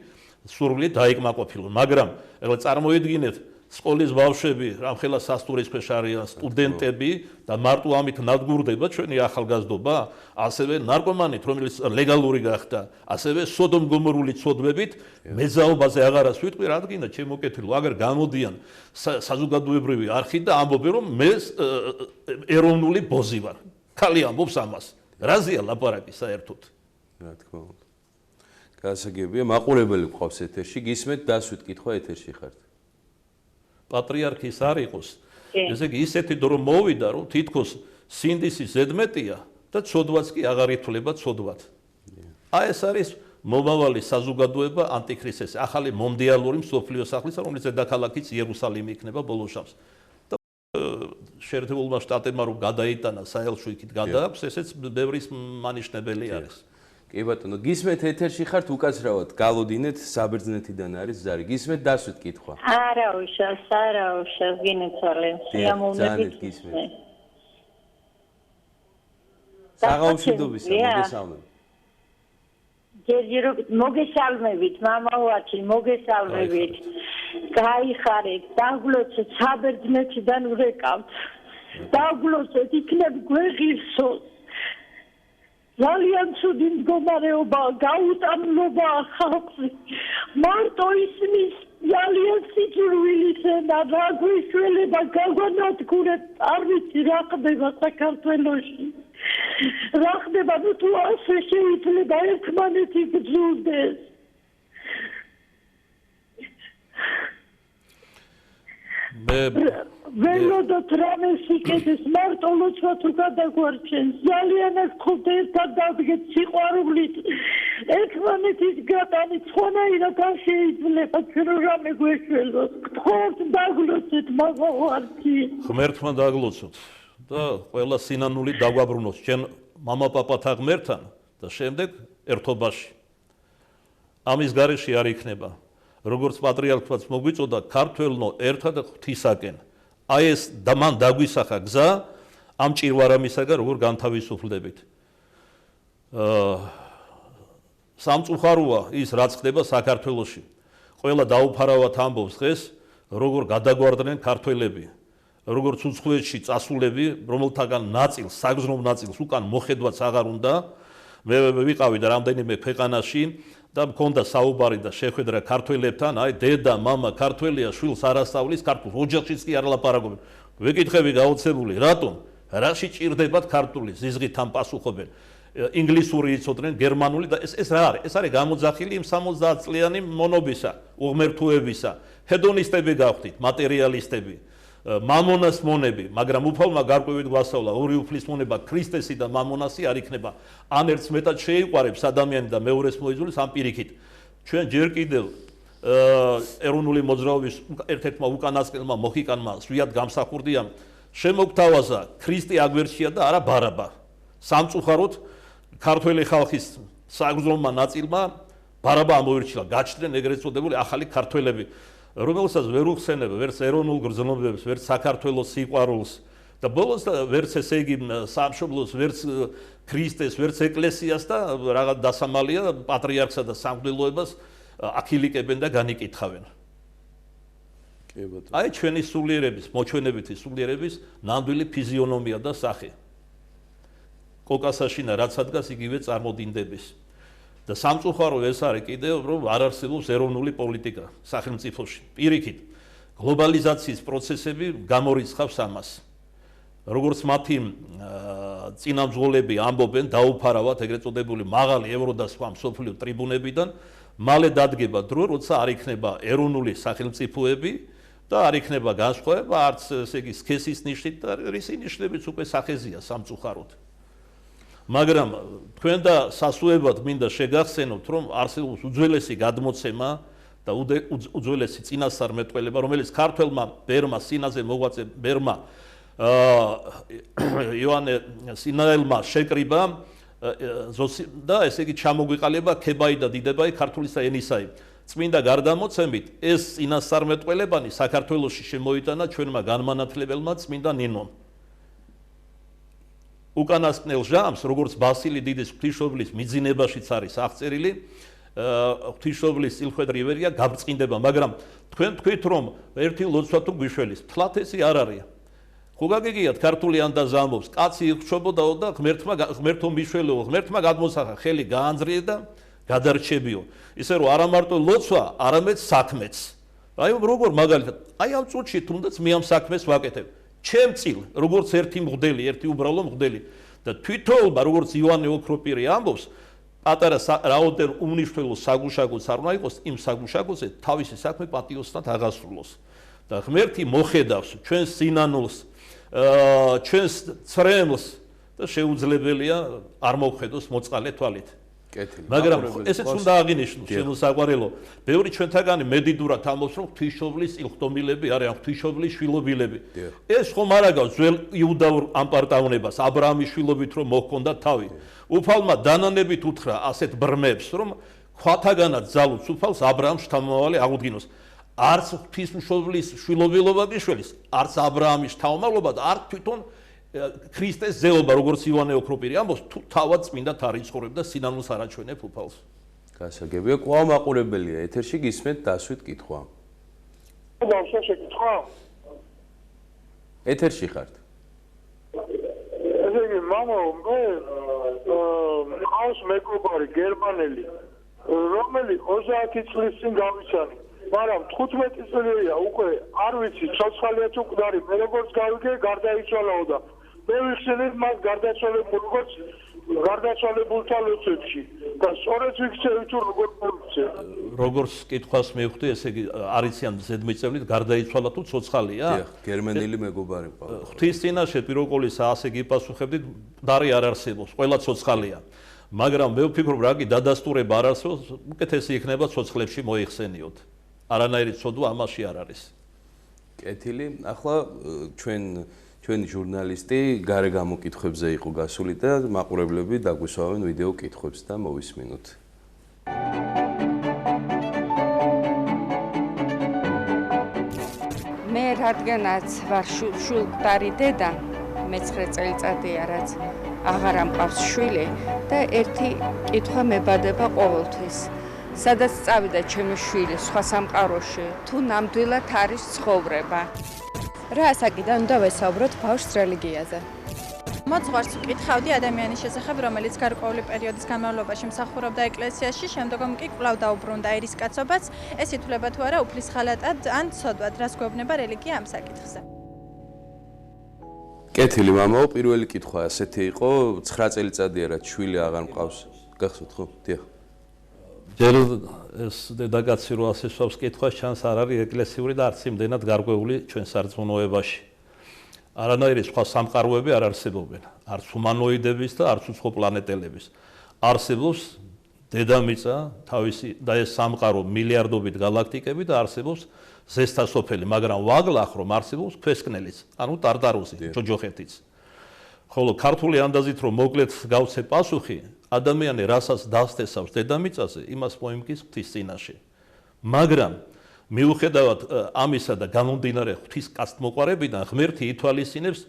სურვილით დაიკმაყოფილონ. მაგრამ ეხლა წარმოიდგინეთ, სკოლის ბავშვები, რამხელა სასტურის ქვეშ არიან სტუდენტები და მარტო ამით ნადგურდება ჩვენი ახალგაზრდობა, ასევე ნარკომანით, რომელიც ლეგალური გახდა, ასევე სოდომ-გომორული ცოდვებით, მეძაობაზე აღარას ვიტყვი, რადგან ჩემოკეთილო, აგერ გამოდიან საზოგადოებრივი არხით და ამბობენ, რომ მე ეროვნული ბოზი ვარ. ხალი ამბობს ამას. რაზეა ლაპარაკი საერთოდ? რა თქმა უნდა. გასაგებია, მაყურებელი გვყავს ეთერში, გისმენთ დასვით კითხვა ეთერში ხართ. პატრიარქის არ იყოს. ესე იგი ისეთი დრო მოვიდა, რომ თითქოს სინდისი ზედმეტია და ცოდვაც კი აღარ ითვლება ცოდვად. აი ეს არის მომავალი საზოგადოება ანტიქრისტეს, ახალი მომდიალური მსოფლიო სახლისა, რომელიც დედაქალაქიც იერუსალიმი იქნება ბოლოს შაბათს. და შეერთებულმა შტატებმა რომ გადაიტანა საელჩო იქით გადააქვს, ესეც ბევრის მანიშნებელი არის. კი ბატონო, გისმენთ ეთერში ხართ უკაცრავად, გალოდინეთ, საბერძნეთიდან არის ზარი. გისმენთ დასვით კითხვა. არა უშავს, გინეცვალე. ძალიან გისმენთ. საღამოშიდობისა, მოგესალმებით. ჯერჯერობით მოგესალმებით, მამაოათი, მოგესალმებით. გაიხარეთ, დაგლოცეთ საბერძნეთიდან ვრეკავთ. დაგლოცეთ, იქნებ გვეღირსოს. ძალიან ცუდი მდგომარეობა, გაუტანლობა ხალხს. მარტო ისმის ძალიან სიძულვილის ენა, რა გვიშველება, გაგვანადგურეთ, არ ვიცი რა ხდება საქართველოში. რა ხდება, ნუ თუ ასე შეიძლება ერთმანეთი გძულდეს. ველოდოთ რამე სიკეთის მარტო ლოცვა თუ გადაგვარჩენს ძალიან გქონდა ერთად დავდგეთ სიყვარულით ერთმანეთის გატანით სხვანაირად არ შეიძლება ჩვენ რამე გვეშველოს გთხოვთ დაგლოცეთ მამაოათი ღმერთმა დაგლოცოთ და ყველა სინანული დაგვაბრუნოს ჩვენ მამაპაპათა ღმერთთან და შემდეგ ერთობაში ამის გარეშე არ იქნება როგორც პატრიარქაც მოგვიწოდა ქართველნო ერთად ღვთისაკენ აი ეს მან დაგვისახა გზა ამ ჭირვარამისაგან როგორ განთავისუფლდებით სამწუხაროა ის რაც ხდება საქართველოში ყველა დაუფარავად ამბობს დღეს როგორ გადაგვარდნენ ქართველები როგორც უცხოეთში წასულები რომელთაგან ნაწილს საგზნობ ნაწილს უკან მოხედვაც აღარ უნდა მე ვიყავი და რამდენიმე ქვეყანაში და მქონდა საუბარი და შეხვედრა ქართველებთან, აი დედა, მამა ქართველია, შვილს არ ასწავლის ქართულს, ოჯახშიც კი არ ლაპარაკობენ. ვეკითხები გაოცებული, რატომ? რაში ჭირდებათ ქართული? ზიზღით ამ პასუხობენ. ინგლისური იცოდნენ, გერმანული და ეს რა არის? ეს არის გამოძახილი იმ 70 წლიანი მონობისა, უღმერთოებისა. ჰედონისტები გავხდით, მატერიალისტები. მამონას მონები, მაგრამ უფალმა გარკვევით გვასწავლა ორი უფლის მონება ქრისტესი და მამონასი არ იქნება. ან ერთს მეტად შეიყვარებს ადამიანი და მეორეს მოიძულებს ამ პირიქით. ჩვენ ჯერ კიდევ ეროვნული მოძრაობის ერთ-ერთმა უკანასკნელმა მოხიკანმა სვიად გამსახურდიამ შემოგთავაზა ქრისტე აგვერჩია და არა ბარაბა. სამწუხაროდ ქართველი ხალხის საგზნობმა ნაწილმა ბარაბა ამოერჩილა, გაჩნდნენ ეგრეთ წოდებული ახალი ქართველები. რომელსაც ვერ უხსენებ ვერც ეროვნულ გრძნობებს, ვერც საქართველოს სიყვარულს და ბოლოს ვერც ესე იგი სამშობლოს, ვერც ქრისტეს, ვერც ეკლესიას და რაღაც დასამალია პატრიარქსა და სამღვდელოებას აქილიკებენ და განიკითხავენ. აი ჩვენი სულიერების, მოჩვენებითი სულიერების ნამდვილი ფიზიონომია და სახე. კოკასაშინა რაც ადგას იგივე წარმოდინდების. და სამწუხარო ეს არის კიდევ რომ არ არსებობს ეროვნული პოლიტიკა სახელმწიფოში. პირიქით, გლობალიზაციის პროცესები გამორიცხავს ამას. როგორც მათი წინამძღოლები ამბობენ, დაუფარავად ეგრეთ წოდებული მაღალი ევრო და სხვა მსოფლიო ტრიბუნებიდან, მალე დადგება დრო, როცა არ იქნება ეროვნული სახელმწიფოები და არ იქნება განსხვავება არც ესე იგი სქესის ნიშნით და რისი ნიშნებიც უკვე სახეზია სამწუხაროდ. მაგრამ თქვენ და სასუებად მინდა შეგახსენოთ, რომ არსებობს უძველესი გადმოცემა და უძველესი წინასწარმეტყველება, რომელიც ქართველმა ბერმა სინაზე მოღვაწე ბერმა იოანე სინაელმა შეკრიბა და ესე იგი ჩამოგვიყალიბა ქებაი და დიდებაი ქართულისა ენისაი. წმინდა გარდამოცემით ეს წინასწარმეტყველებანი საქართველოში შემოიტანა ჩვენმა განმანათლებელმა წმინდა ნინომ. უკანასკნელ ჟამს, როგორც ბასილი დიდის ღვთისმშობლის მიძინებაშიც არის აღწერილი, ღვთისმშობლის წილხვედრი ვერია გაბრწყინდება, მაგრამ თქვენ თქვით რომ ერთი ლოცვა თუ გვიშველის, თლათ ესე არ არის. ხო გაგიგიათ ქართული ანდაზა ამბობს, კაცი იხშობოდაო და ღმერთო მიშველეო, ღმერთმა გადმოსახა, ხელი გაანძრიე და გადარჩებიო. ისე რომ არა მარტო ლოცვა, არამედ საქმეც. აი როგორ მაგალითად, აი ამ წუთში თუნდაც მე ამ საქმეს ვაკეთებ. ჩემ წილ, როგორც ერთი მღვდელი, ერთი უბრალო მღვდელი და თვითონობა, როგორც ივანე ოქროპირი ამბობს, პატარა რაოდენ უმნიშვნელო საგუშაგოც არ უნდა იყოს, იმ საგუშაგოზე თავისი საქმე პატიოსნად აღასრულოს. და ღმერთი მოხედავს ჩვენს სინანულს, ჩვენს ცრემლს და შეუძლებელია არ მოვხედოს მოწყალე თვალით. მაგრამ ესეც უნდა აღინიშნოს შემოსაყვარელო. ბევრი ჩვენთაგანი მედიდურად ამბობს, რომ ღვთისმშობლის წილხდომილები არიან ღვთისმშობლის შვილობილები. ეს ხომ არ აგავს ძველ იუდაურ ამპარტავნებას, აბრაამის შვილობით რომ მოჰქონდა თავი. უფალმა დანანებით უთხრა ასეთ ბრმებს, რომ ქვათაგანაც ძალუც უფალს აბრაამს შთამომავალი აღუდგინოს. არც ღვთისმშობლის შვილობილობა გიშველის, არც აბრაამის შთამომავლობა და არც თვითონ ქრისტეს ზეობა, როგორც ივანე ოქროპირი ამბობს, თუ თავად წმინდად არ იცხოვრებ და სინანულს არ აჩვენებ უფალს. გასაგებია, კვლავ მაყურებელია ეთერში გისმენთ დასვით კითხვა. დავსვა შეკითხვა? ეთერში ხართ. ესე იგი, მამა, მე ყავს მეგობარი გერმანელი, რომელი 30 წლის წინ გავიცანი. მაგრამ 15 წელია უკვე არ ვიცი, ცოცხალია თუ მკვდარი, მე როგორც გავიგე, გარდაიცვალაო და მე ვიხსენებ მას გარდაცვალებულ როგორც გარდაცვალებულთა ლოცვებში და სწორედ ვიქცევი თუ როგორ მოვიქცე. როგორც კითხვას მივხვდი, ესე იგი არიციან ზედმიწევნით გარდაიცვალა თუ ცოცხალია? დიახ, გერმანელი მეგობარი მყავს. ღვთის წინაშე პირველყოლისა ასე გიპასუხებდით, მკვდარი არ არსებობს, ყველა ცოცხალია. მაგრამ მე ვფიქრობ, რა კი დადასტურება არ არსებობს, უკეთესი იქნება ცოცხლებში მოიხსენიოთ. არანაირი ცოდვა ამაში არ არის. კეთილი, ახლა ჩვენი ჟურნალისტი გარე გამოკითხვებზე იყო გასული და მაყურებლები დაგვისვავენ ვიდეო კითხვებს და მოვისმინოთ. მე რადგანაც ვარ შულკვდარი დედა, მე-9 წელიწადია, რაც აღარ ამყავს შვილი და ერთი კითხვა მებადება ყოველთვის. სადაც წავიდა ჩემი შვილი სხვა სამყაროში, თუ ნამდვილად არის ცხოვრება. რა ასაკიდან უნდა ვესაუბროთ ბავშვს რელიგიაზე? მოძღვარს ვკითხავდი ადამიანის შესახებ, რომელიც გარკვეული პერიოდის განმავლობაში მსახურობდა ეკლესიაში, შემდგომ კი კვლავ დაუბრუნდა ერისკაცობაც. ეს ითვლება თუ არა უფლის ხალატად ან ცოდვად, რას გვეუბნება რელიგია ამ საკითხზე? კეთილი მამაო, პირველი კითხვა ასეთი იყო, 9 წელიწადია რაც შვილი აღარ მყავს. გახსოვთ ხო? დიახ. ჯერ ეს დედაკაცი რო ასესვავს კითხვას, ჩანს არ არის ეკლესიური და არც იმდენად გარკვეული ჩვენ სარწმუნოებაში. არანაირი სხვა სამყაროები არ არსებობენ, არც ჰუმანოიდების და არც უცხო პლანეტელების. არსებობს დედამიწა, თავისი და ეს სამყარო მილიარდობით გალაქტიკები და არსებობს ზესტასოფელი, მაგრამ ვაგლახ რომ არსებობს ქვესკნელიც, ანუ ტარტარუსი, ჯოჯოხეთიც. ხოლო ქართული ანდაზით რომ მოკლედ გავცე პასუხი, ადამიანი რასაც დასთესავს დედამიწაზე, იმას მოიმკის ღვთის წინაშე. მაგრამ მიუხედავად ამისა და გამომდინარე ღვთის კაცთმოყვარებიდან, ღმერთი ითვალისწინებს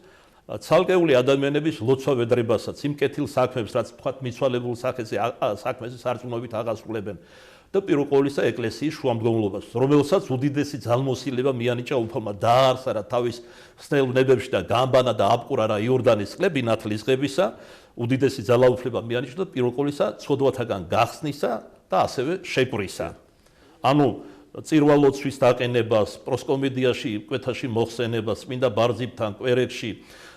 ცალკეული ადამიანების ლოცვა-ვედრებასაც, იმ კეთილ საქმებს, რაც თქვათ მიცვალებულ საქმეზე სარწმუნოებით აღასრულებენ და პირველ ყოვლისა ეკლესიის შუამდგომლობას, რომელსაც უდიდესი ძალმოსილება მიანიჭა უფალმა დაარსა რა თავის სნელ ნებებში და გაამბანა და აბყურა რა იორდანის წყლები ნათლისღებისა, უდიდესი ძალაუფლება მიანიჭა და პირველ ყოვლისა ცოდვათაგან გახსნისა და ასევე შეკვრისა. ანუ წირვალოცვის დაყენებას, პროსკომედიაში, კვეთაში მოხსენებას, წმინდა ბარძიმთან, კვერებში,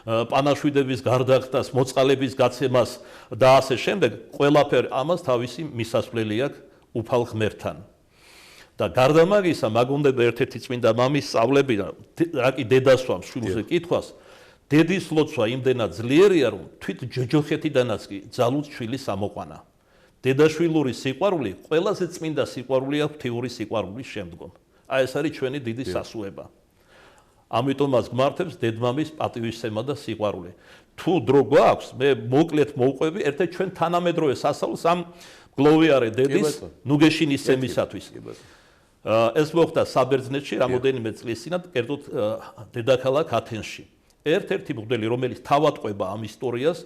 პანაშვიდების გარდახდას, მოწყალების გაცემას და ასე შემდეგ, ყველაფერი ამას თავისი მისასვლელი აქვს უფალ ღმერთთან. და გარდა მაგისა, მაგუნდება ერთ-ერთი წმინდა მამის სწავლები, რა კი დედასვამს შვილზე კითხვას, დედის ლოცვა იმდენად ძლიერია, რომ თვით ჯოჯოხეთიდანაც კი ძალუც შვილი სამოყვანა. დედაშვილური სიყვარული ყველაზე წმინდა სიყვარულია ღვთიური სიყვარულის შემდგომ. აი ეს არის ჩვენი დიდი სასუება. ამიტომაც გმართებს დედმამის პატივისცემა და სიყვარული. თუ დრო გვაქვს, მე მოკლედ მოვყვები ერთ-ერთ ჩვენ თანამედროვე სასწაულს ამ გლოვიარე დედის ნუგეშინის ცემისათვის. ეს მოხდა საბერძნეთში რამოდენიმე წლის წინათ, კერძოდ დედაქალაქ ათენში. ერთ-ერთი მღვდელი, რომელიც თავად ყვება ამ ისტორიას,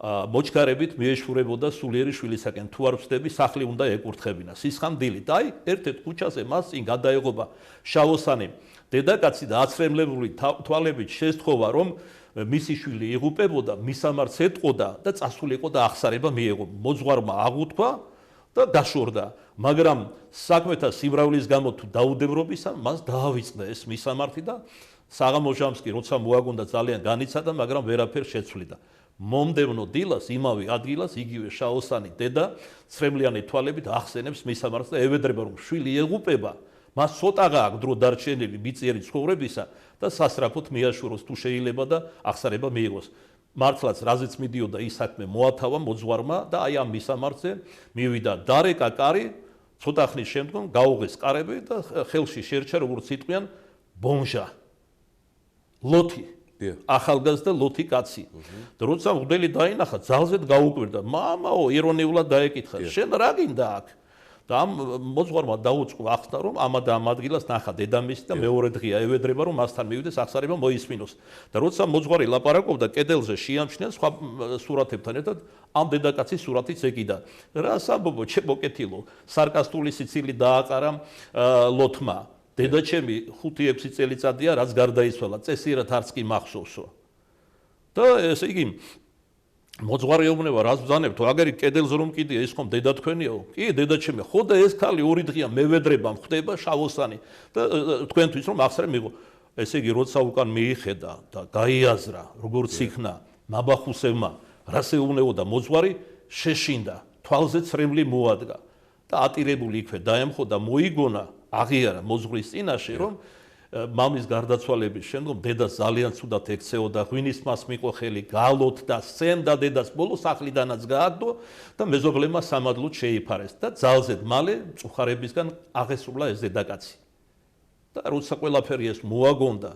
მოჩქარებით მიეშურებოდა სულიერი შვილისაკენ. თუ არ ვწდები, სახლი უნდა ეკურთხებინა. სისხანდილით. აი, ერთ-ერთ ქუჩაზე მას წინ გადაეღობა შავოსანი დედაკაცი და აცრემლებული თვალებით შესთხოვა, რომ მისი შვილი იღუპებოდა, მისამართს ეტყოდა და წასულიყო და აღსარება მიეღო. მოძღვარმა აღუთქვა და დაშორდა. მაგრამ საქმეთა სიმრავლის გამო თუ დაუდევრობისა, მას დაავიწყდა ეს მისამართი და საღამო ჟამს კი როცა მოაგონდა ძალიან განიცადა, მაგრამ ვერაფერ შეცვლიდა. მომდევნო დილას იმავე ადგილას იგივე შაოსანი დედა ცრემლიანი თვალებით ახსენებს მისამართს და ევედრება, რომ შვილი ეღუპება, მას ცოტაღა აქვს დრო დარჩენილი მიწიერი ცხოვრებისა და სასწრაფოდ მიაშუროს თუ შეიძლება და აღსარება მიიღოს. მართლაც რაზეც მიდიოდა ის საქმე მოათავა მოძღვარმა და აი ამ მისამართზე მივიდა დარეკა კარი, ცოტა ხნის შემდგომ გაუღეს კარები და ხელში შერჩა როგორც იტყვიან ბონჟა. ლოთი ახალგაზრდა ლოთი კაცი. და როცა მღვდელი დაინახა, ძალზედ გაუკვირდა. მამაო, ირონიულად დაეკითხა, შენ რა გინდა აქ? და ამ მოძღვარმა დაუწყო ახსნა, რომ ამა და ამ ადგილას ნახა დედამისი და მეორე დღეა ევედრება, რომ მასთან მივიდეს აღსარება მოისმინოს. და როცა მოძღვარი ლაპარაკობდა, კედელზე შეამჩნია სხვა სურათებთან ერთად ამ დედაკაცის სურათიც ეკიდა. რა საბობო, ჩემო კეთილო, სარკასტული სიცილი დააყარა ლოთმა. დედა ჩემი 5-6 წელიწადია, რაც გარდაიცვალა, წესიერად არც კი მახსოვსო. და ესე იგი მოძღვარი ეუბნება, რას ბრძანებთ, აგერი კედელზე რომ კიდია, ის ხომ დედა თქვენიაო? კი, დედა ჩემი, ხო და ეს ქალი 2 დღეა მევედრება ხდება შავოსანი და თქვენთვის რომ აღსრე მიიღო. ესე იგი, როცა უკან მიიხედა და გაიაზრა, როგორც იქნა ნაბახუსევმა, რას ეუბნებოდა მოძღვარი, შეშინდა, თვალზე ცრემლი მოადგა და ატირებული იქვე დაემხო და მოიგონა აღიარა მოძღვრის წინაშე, რომ მამის გარდაცვალების შემდგომ დედას ძალიან ცუდად ექცეოდა, ღვინის მას მიყო ხელი, გალოთ და სცემდა დედას, ბოლო სახლიდანაც გააგდო და მეზობლებმა სამადლოდ შეიფარეს და ძალზედ მალე მწუხარებისგან აღესრულა ეს დედაკაცი. და როცა ყველაფერი ეს მოაგონდა,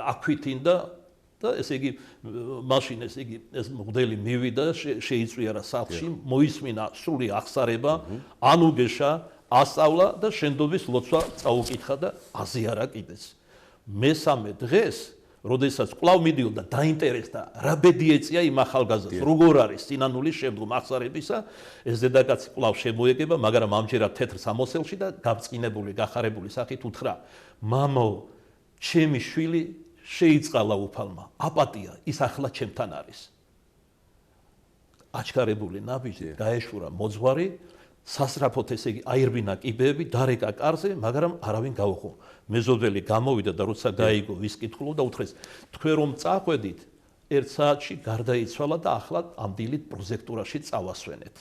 აქვითინდა და ესე იგი მაშინ ესე იგი ეს მღვდელი მივიდა, შეიწვიარა სახლში, მოისმინა სრული აღსარება, ანუგეშა ასწავლა და შენდობის ლოცვა წაუკითხა და აზიარა კიდეც. მესამე დღეს, როდესაც კვლავ მიდიოდა დაინტერესდა, რა ბედი ეწია იმ ახალგაზრდას, როგორ არის სინანულის შემდგომ აღსარებისა, ეს დედაკაცი კვლავ შემოეგება, მაგრამ ამჯერად თეთრ სამოსელში და გაბწყინებული, გახარებული სახით უთხრა: მამაო, ჩემი შვილი შეიწყალა უფალმა, აპატია, ის ახლა ჩემთან არის. აჩქარებული ნაბიჯი გაეშურა მოძღვარი, სასწრაფოდ ესე იგი აირბინა კიბეები, დარეკა კარზე, მაგრამ არავინ გაუხო. მეზობელი გამოვიდა და როცა გაიგო, ვის კითხულობდა, უთხრეს: თქვენ რომ წახვედით, 1 საათში გარდაიცვალა და ახლა ამ დილით პროზექტურაში წავასვენეთ.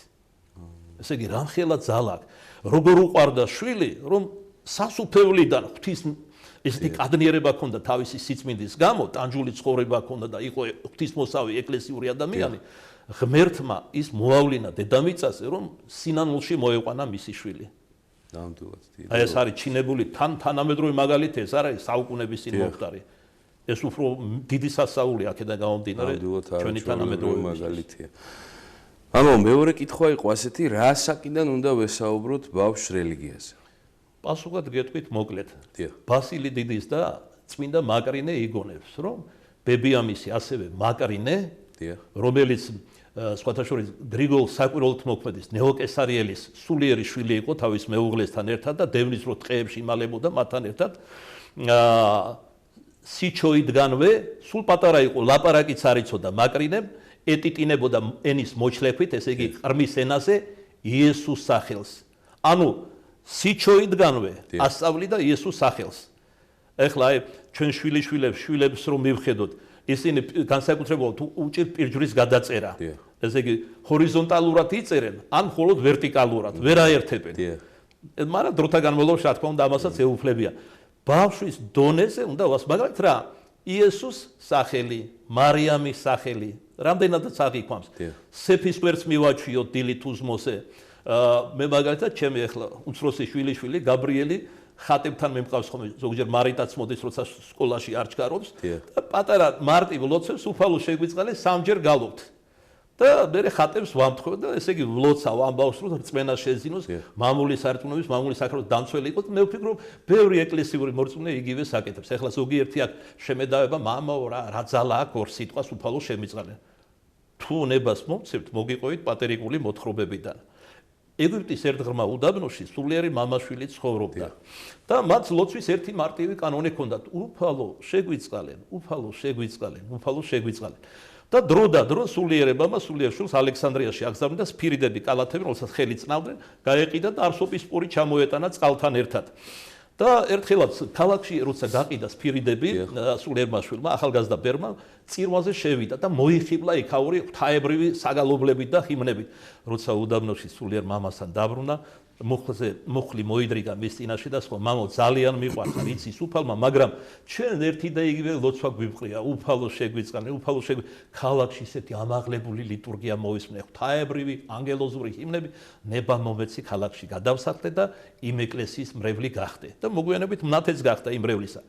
ესე იგი, რამხელა ძალა აქვს. როგორ უყვარდა შვილი, რომ სასუფევლიდან ღვთის ესეთი კადნიერება ჰქონდა თავისი სიწმინდის გამო, ტანჯული ცხოვრება ჰქონდა და იყო ღვთისმოსავი ეკლესიური ადამიანი. ღმერთმა ის მოავლინა დედამიწაზე, რომ სინანულში მოეყვანა მისი შვილი. ნამდვილად. აი ეს არის ჩინებული თანამედროვე მაგალითი, ეს არის საუკუნების წინ მომხდარი. ეს უფრო დიდი სასაული აქედან გამომდინარე ჩვენი თანამედროვე მაგალითია. ანუ მეორე კითხვა იყო ასეთი, რა საკიდან უნდა ვესაუბროთ ბავშვ რელიგიაზე? პასუხად გეტყვით მოკლედ. ბასილი დიდის და წმინდა მაკრინე იგონებს, რომ ბებიამისი ასევე მაკრინე, რომელიც სხვათა შორის გრიგოლ საკვირველთმოქმედის ნეოკესარიელის სულიერი შვილი იყო თავის მეუღლესთან ერთად და დევნის რო ტყეებში იმალებოდა მათთან ერთად. სიჩოიდგანვე სულ პატარა იყო, ლაპარაკიც არ იცოდა მაკრინემ, ეტიტინებოდა ენის მოჩლექვით, ესე იგი ყრმის ენაზე იესოს სახელს. ანუ სიჩოიდგანვე ასწავლიდა იესოს სახელს. ეხლა აი ჩვენ შვილებს რომ მივხედოთ, ისინი განსაკუთრებულად უჭირ პირჯვრის გადაწერა. ესე იგი ჰორიზონტალურად იწერენ, ან მხოლოდ ვერტიკალურად, ვერ აერთებენ. მაგრამ დროთა განმავლობაში რა თქმა უნდა ამასაც ეუფლებიან. ბავშვის დონეზე უნდა მაგალითად რა, იესოს სახელი, მარიამის სახელი, რამდენადაც აღიქვამს. სეფის კვერცხს მივაჩვიოთ დილით უზმოსე. მე მაგალითად ჩემი ახლა უმცროსი შვილიშვილი გაბრიელი ხატებთან მე მყავს ხოლმე ზოგჯერ მარიტაც მოდის როცა სკოლაში არ ჩქარობს და პატარა მარტივ ლოცვებს უფალო შეგვიწყალე სამჯერ გალობთ და მე ხატებს ვამთხოვ და ესე იგი ვლოცავ ამბავს რომ რწმენა შეზინოს მამული სარწმუნოების მამული საქართველოს დამცველი იყოს მე ვფიქრობ ბევრი ეკლესიური მორწმუნე იგივე საკეთებს ეხლა ზოგიერთი აქ შემედავება მამაო რა ძალა აქვს ორ სიტყვას უფალო შემიწყალე თუ ნებას მომცემთ მოგიყვებით პატერიკული მოთხრობებიდან ეგვიპტის ერთ ღრმა უდაბნოში სულიერი მამაშვილი ცხოვრობდა და მათ ლოცვის ერთი მარტივი კანონი ჰქონდათ უფალო შეგვიწყალენ და დრო სულიერებმა სულიერ შულს ალექსანდრიაში აგზავნეს და სფირიდები კალათები რომელსაც ხელი წნავდნენ გაეყიდა და არსობის პური ჩამოეტანა წყალთან ერთად და ერთხელაც ქალაქში როცა გაყიდა სფირიდები სულიერმა შვილმა ახალგაზრდა ბერმა წირვაზე შევიდა და მოიხიბლა იქაური ღვთაებრივი საგალობლებით და ჰიმნებით როცა უდაბნოში სულიერ მამასთან დაბრუნა მუხლი მოიდრიგა მის წინაშე და სხვა მამო ძალიან მიყვარს იცის უფალმა მაგრამ ჩვენ ერთი და იგივე ლოცვა გვიბყრია უფალო შეგვიწყალე ქალაქში ისეთი ამაღლებული ლიტურგია მოისმენე ღვთაებრივი ანგელოზური ჰიმნები ნება მომეცი ქალაქში გადავსახლე და იმ ეკლესიის მრევლი გახდე და მოგვიანებით მნათეც გახდა იმ მრევლისა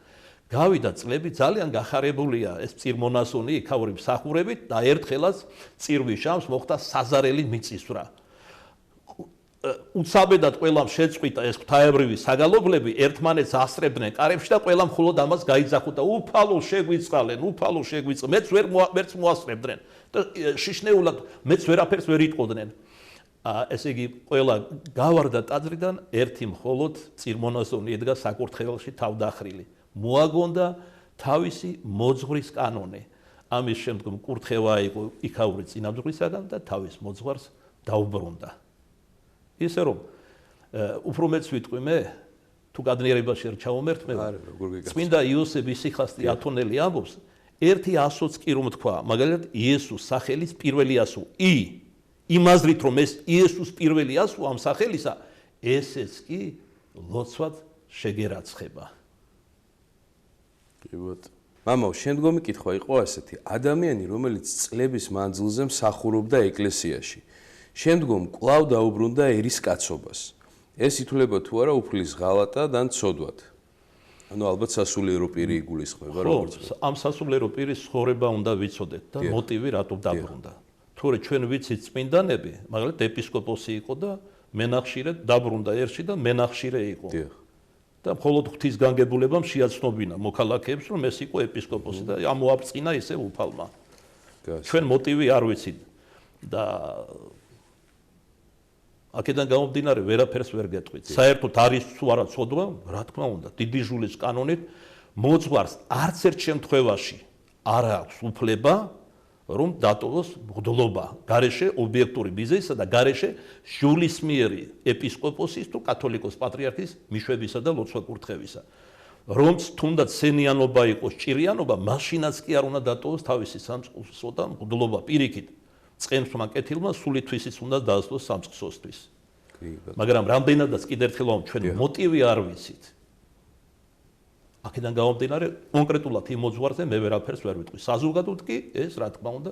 გავიდა წლები ძალიან გახარებულია ეს წირმონასონი იქაური მსახურებით და ერთხელაც წირვის შამს მოხდა საზარელი მიწისძვრა უცაბედად ყველამ შეწყვიტა ეს ღვთაებრივი საგალობლები ერთმანეთს ასწრებდნენ კარებში და ყველამ მხოლოდ ამას გაიძახოდა უფალო შეგვიწყალენ მეც ვერც მოასწრებდნენ და შიშნეულად მეც ვერაფერს ვერ იტყოდნენ ესე იგი ყველა გავარდა ტაძრიდან ერთი მხოლოდ წირმონასონი ედგა საკურთხეველში თავდახრილი მოაგონდა თავისი მოძღვრის კანონი ამის შემდგომ კურთხევა იყო იქაური წინამძღვრისაგან და თავის მოძღვარს დაუბრუნდა ისე რომ უფრო მეც ვიტყვი მე თუ გადნიერებაში არ ჩავომერთმევა წმინდა იოსების სიხასტი ათონელი ამბობს ერთი ასოც კი რომ თქვა მაგალითად იესოს სახელის პირველი ასო იმ აზრით რომ ეს იესოს პირველი ასო ამ სახელისა ესეც კი ლოცვად შეგერაცხება მამაო შემდგომი კითხვა იყო ასეთი ადამიანი რომელიც წლების მანძილზე მსახურობდა ეკლესიაში შემდგომ კვლავ დაუბრუნდა ერისკაცობას ეს ითვლება თუ არა უფლის ღალატად ან ცოდვად ანუ ალბათ სასულიერო პირი იგულისხმება როგორც ამ სასულიერო პირის ცხოვრება უნდა ვიცოდეთ და მოტივი რატო დაბრუნდა თორე ჩვენ ვიცით წმინდანები მაგალითად ეპისკოპოსი იყო და მენახშირე დაბრუნდა ერში და მენახშირე იყო და მხოლოდ ღვთისგანგებულებამ შეაცნობინა მოქალაქეებს რომ ეს იყო ეპისკოპოსი და ამოაბწყინა ისე უფალმა ჩვენ მოტივი არ ვიცით და აქედან გამომდინარე ვერაფერს ვერ გეტყვით საერთოდ არის თუ არა ცოდვა რა თქმა უნდა დიდი ჟულის კანონით მოძღვარს არც ერთ შემთხვევაში არ აქვს უფლება რომ დატოვოს მღვდლობა გარეშე ობიექტური ბიზნესისა და გარეშე ჟულისმიერი ეპისკოპოსის თუ კათოლიკოს პატრიარქის მიშვებისა და ლოცვა-კურთხევისა რომც თუნდაც სენიანობა იყოს ჭირიანობა მაშინაც კი არ უნდა დატოვოს თავისი სამწყსო და მღვდლობა პირიქით წყენსმა კეთილმა სულითვისიც უნდა დაასწროს სამწყსოსთვის მაგრამ რამდენადაც კიდევ ერთხელ ჩვენ მოტივი არ ვიცით აქედან გამომდინარე კონკრეტულად იმ მოძღვარზე მე ვერაფერს ვერ ვიტყვი საზოგადოდ კი ეს რა თქმა უნდა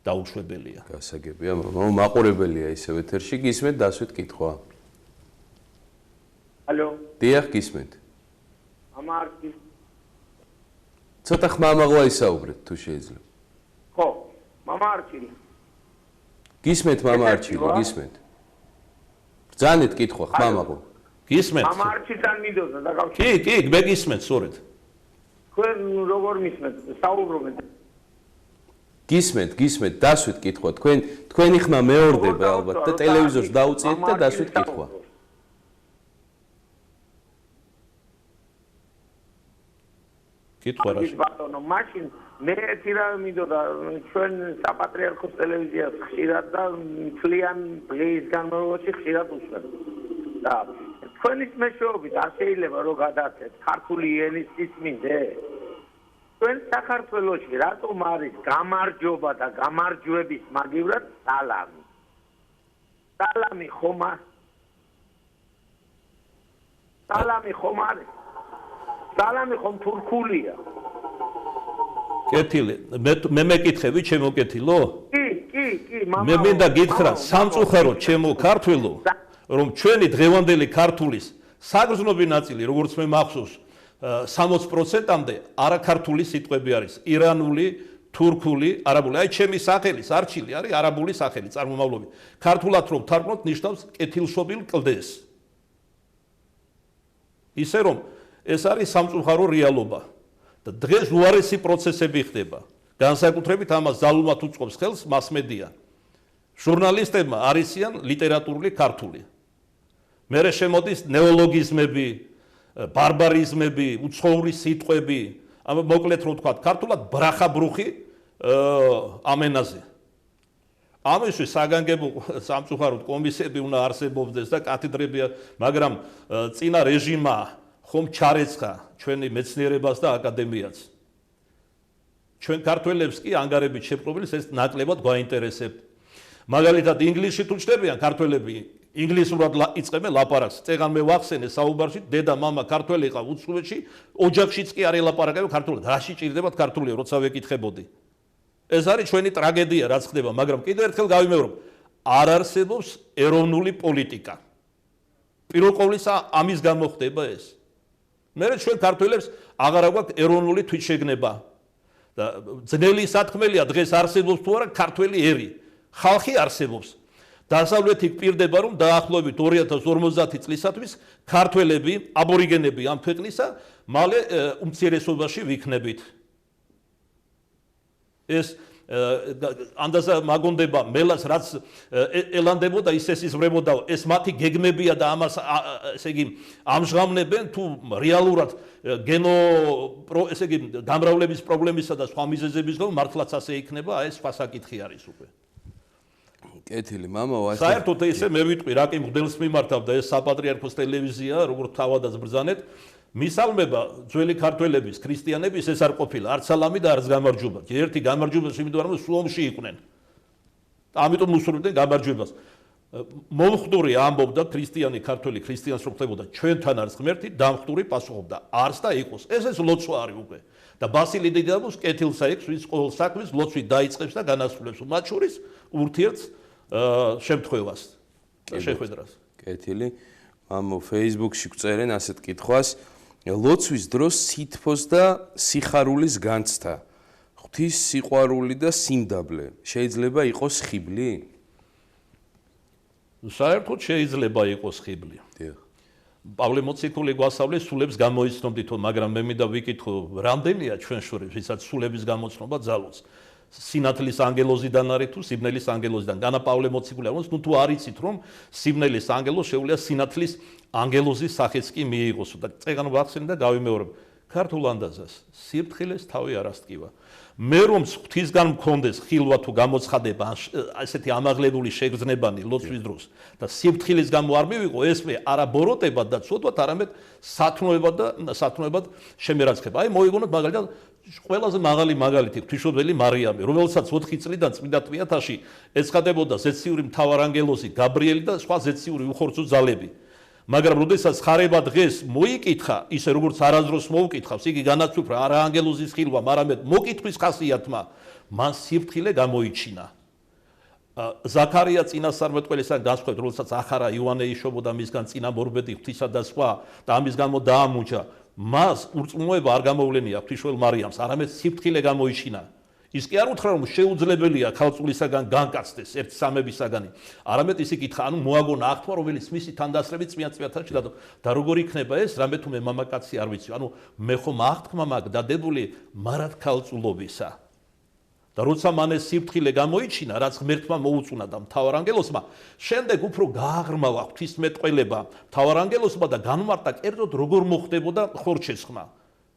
დაუშვებელია გასაგებია მაყურებელია ისევ ეთერში გისმენთ დასვით კითხვა ალო დიახ გისმენთ ამარკი ცოტა ხმამაღლა ისაუბრეთ თუ შეიძლება ხო მამარკი გისმენთ მამარჩილი გისმენთ ბრძანეთ კითხვა ხმამაღლა გისმენთ მამარჩიდან მინდოდა დაკავშირებით კი მე გისმენთ სწორედ თქვენ როგორ მისმენთ საუბრობთ გისმენთ დასვით კითხვა თქვენი ხმა მეორდება ალბათ და ტელევიზორს დაუწიეთ და დასვით კითხვა კითხვა რა ბატონო მაშინ მე თირა მინდოდა ჩვენ საპატრიარქოს ტელევიზიას ხშირად და მთლიან დღის განმავლობაში ხშირად უსმენთ და თქვენის მეშვეობით არ შეიძლება რომ გადაცეთ ქართული ენის სისმინდე ჩვენ საქართველოში რატომ არის გამარჯობა და გამარჯვების მაგივრად სალამი ხომ არის სალამი ხომ თურქულია კეთილი მე მეკითხები ჩემო კეთილო კი მე მინდა გითხრა სამწუხაროდ ჩემო ქართველო რომ ჩვენი დღევანდელი ქართულის საგრძნობი ნაწილი, როგორც მე მახსოვს, 60%-მდე არაქართული სიტყვები არის. ირანული, თურქული, არაბული. აი ჩემი სახელის არჩილი არის არაბული სახელი წარმომავლობით. ქართულად რომ თარგმნოთ, ნიშნავს კეთილშობილ კლდეს. ისე რომ ეს არის სამწუხარო რეალობა და დღეს უარესი პროცესები ხდება. განსაკუთრებით ამას ძალულად უწყობს ხელს მასმედია. ჟურნალისტებმა არისიან ლიტერატურული ქართული. მერე შემოდის ნეოლოგიზმები, ბარბარიზმები, უცხოური სიტყვები, მოკლედ რომ ვთქვათ, ქართულად ბრახაბრუხი ამ ენაზე. ამისთვის საგანგებო სამწუხაროდ კომისიები უნდა არსებობდეს და კათედრები, მაგრამ წინა რეჟიმმა ხომ ჩარეცხა ჩვენი მეცნიერებას და აკადემიაც. ჩვენ ქართველებს კი ანგარებით შეპყრობილს ეს ნაკლებად გვაინტერესებთ. მაგალითად ინგლისში თუ ჩდებიან ქართველები ინგლისურად იწყებენ ლაპარაკს. წეგან მე ვახსენე საუბარში დედა მამა ქართველი ყავ უცხოეთში, ოჯახშიც კი არ ელაპარაკებენ ქართულად. რაში ჭირდებათ ქართული, როცა ვეკითხებოდი. ეს არის ჩვენი ტრაგედია, რაც ხდება, მაგრამ კიდევ ერთხელ გავიმეორებ, არ არსებობს ეროვნული პოლიტიკა. პირველ ყოვლისა ამის გამო ხდება ეს. მერე ჩვენ ქართველებს აღარ აგვაქვს ეროვნული თვითშეგნება. და ძნელი სათქმელია დღეს არსებობს თუ არა ქართველი ერი. ხალხი არსებობს. დასავლეთი გპირდება რომ დაახლოებით 2050 წლისათვის ქართველები, აბორიგენები ამ ქვეყნისა მალე უმცირესობაში ვიქნებით. ეს ანდაზა მაგონდება მელას რაც ელანდებოდა ის ესიზღვრებოდა ეს მათი გეგმებია და ამას ესე იგი ამჟღავნებენ თუ რეალურად გენო ესე იგი გამრავლების პრობლემისა და სხვა მიზეზების გამო მართლაც ასე იქნება ეს სხვა საკითხი არის უკვე. კეთილი мама საერთოდ ესე მე ვიტყვი რა კი მღვდელს მიმართავდა ეს საპატრიარქოს ტელევიზია როგორც თავადაც ბრძანეთ მისალმება ძველი ქართველების ქრისტიანების ეს არ ყოფილა არც სალამი და არც გამარჯვება ერთი გამარჯვება იმიტომ რომ სულომში იყვნენ ამიტომ უსურვებდნენ გამარჯვებას მომხდური ამბობდა ქრისტიანი ქართველი ქრისტიანს რო ხდებოდა ჩვენთან არის ღმერთი დამხდური პასუხობდა არც და იყოს ეს ლოცვა არის უკვე და ბასილი დიდებულს კეთილსა იქს ვის ყოველ საქმეს ლოცვით დაიწყებს და განასრულებს მათ შორის ურთიერთ შემთხვევას და შეხვედრას. კეთილი. ამ Facebook-ში გვწერენ ასეთ კითხვას. ლოცვის დროს სითფოს და სიხარულის განცდა. ღვთის სიყვარული და სიმდაბლე შეიძლება იყოს ხიბლი? საერთოდ შეიძლება იყოს ხიბლი. დიახ. პავლე მოციქული გვასწავლეს სულებს გამოიცნობდით, მაგრამ მე მინდა ვიკითხო, რამდენია ჩვენ შორის, ვისაც სულების გამოცნობა ძალობს. სინათლის ანგელოზიდან არის თუ სიბნელის ანგელოზიდან. განა პავლე მოციქული ამბობს, თუ არ იცით რომ სიბნელის ანგელოზ შეუძლია სინათლის ანგელოზის სახეც კი მიიღოს და წეგან ვახსენე და გავიმეორებ. ქართულ ანდაზას სიფრთხილეს თავი არ ასტკივა. მე რომ ღვთისგან მქონდეს ხილვა თუ გამოცხადება ასეთი ამაღლებული შეგრძნებანი ლოცვის დროს და სიფრთხილის გამო არ მივიღო ეს მე არა ბოროტებად და ცოდვად არამედ სათნოებად შემერაცხება. აი მოიგონოთ მაგალითად ყველაზე მაღალი მაგალითი ღვთისმშობელი მარიამი, რომელსაც 4 წლიდან წმინდა თვიათაში ეცხადებოდა ზეციური მთავარანგელოზი გაბრიელი და სხვა ზეციური უხორცო ძალები. მაგრამ როდესაც ხარება დღეს მოიკითხა, ისე როგორც არასდროს მოუკითხავს, იგი განაცვიფრა არა ანგელოზის ხილვა, არამედ მოკითხვის ხასიათმა, მან სიფრთხილე გამოიჩინა. ზაქარია წინასწარმეტყველისგან განსხვავებით, როდესაც ახარა იოანე იშობოდა მისგან წინა მორბედი ღვთისა და სხვა და ამის გამო დაამუჯა, მას ურწმუნოება არ გამოვლენია ღვთისმშობელ მარიამს, არამედ სიფრთხილე გამოიჩინა. ის კი არ უთხრა რომ შეუძლებელია ქალწულისაგან განკაცდეს ერთ სამებისაგანი, არამედ ის იკითხა, ანუ მოაგონა აღთქმა, რომელიც მისი თანდასწრებით წმინდა თვიათაში და როგორ იქნება ეს, რამე თუ მე მამაკაცი არ ვიცი, ანუ მე ხომ აღთქმა მაქვს დადებული მარად ქალწულობისა. და როცა მან ეს სიფრთხილე გამოიჩინა, რაც ღმერთმა მოუწუნა და მთავარანგელოზმა, შემდეგ უფრო გააღრმავა ღვთისმეტყველება მთავარანგელოზმა და განმარტა კერძოდ როგორ მოხდებოდა ხორჩესხმა,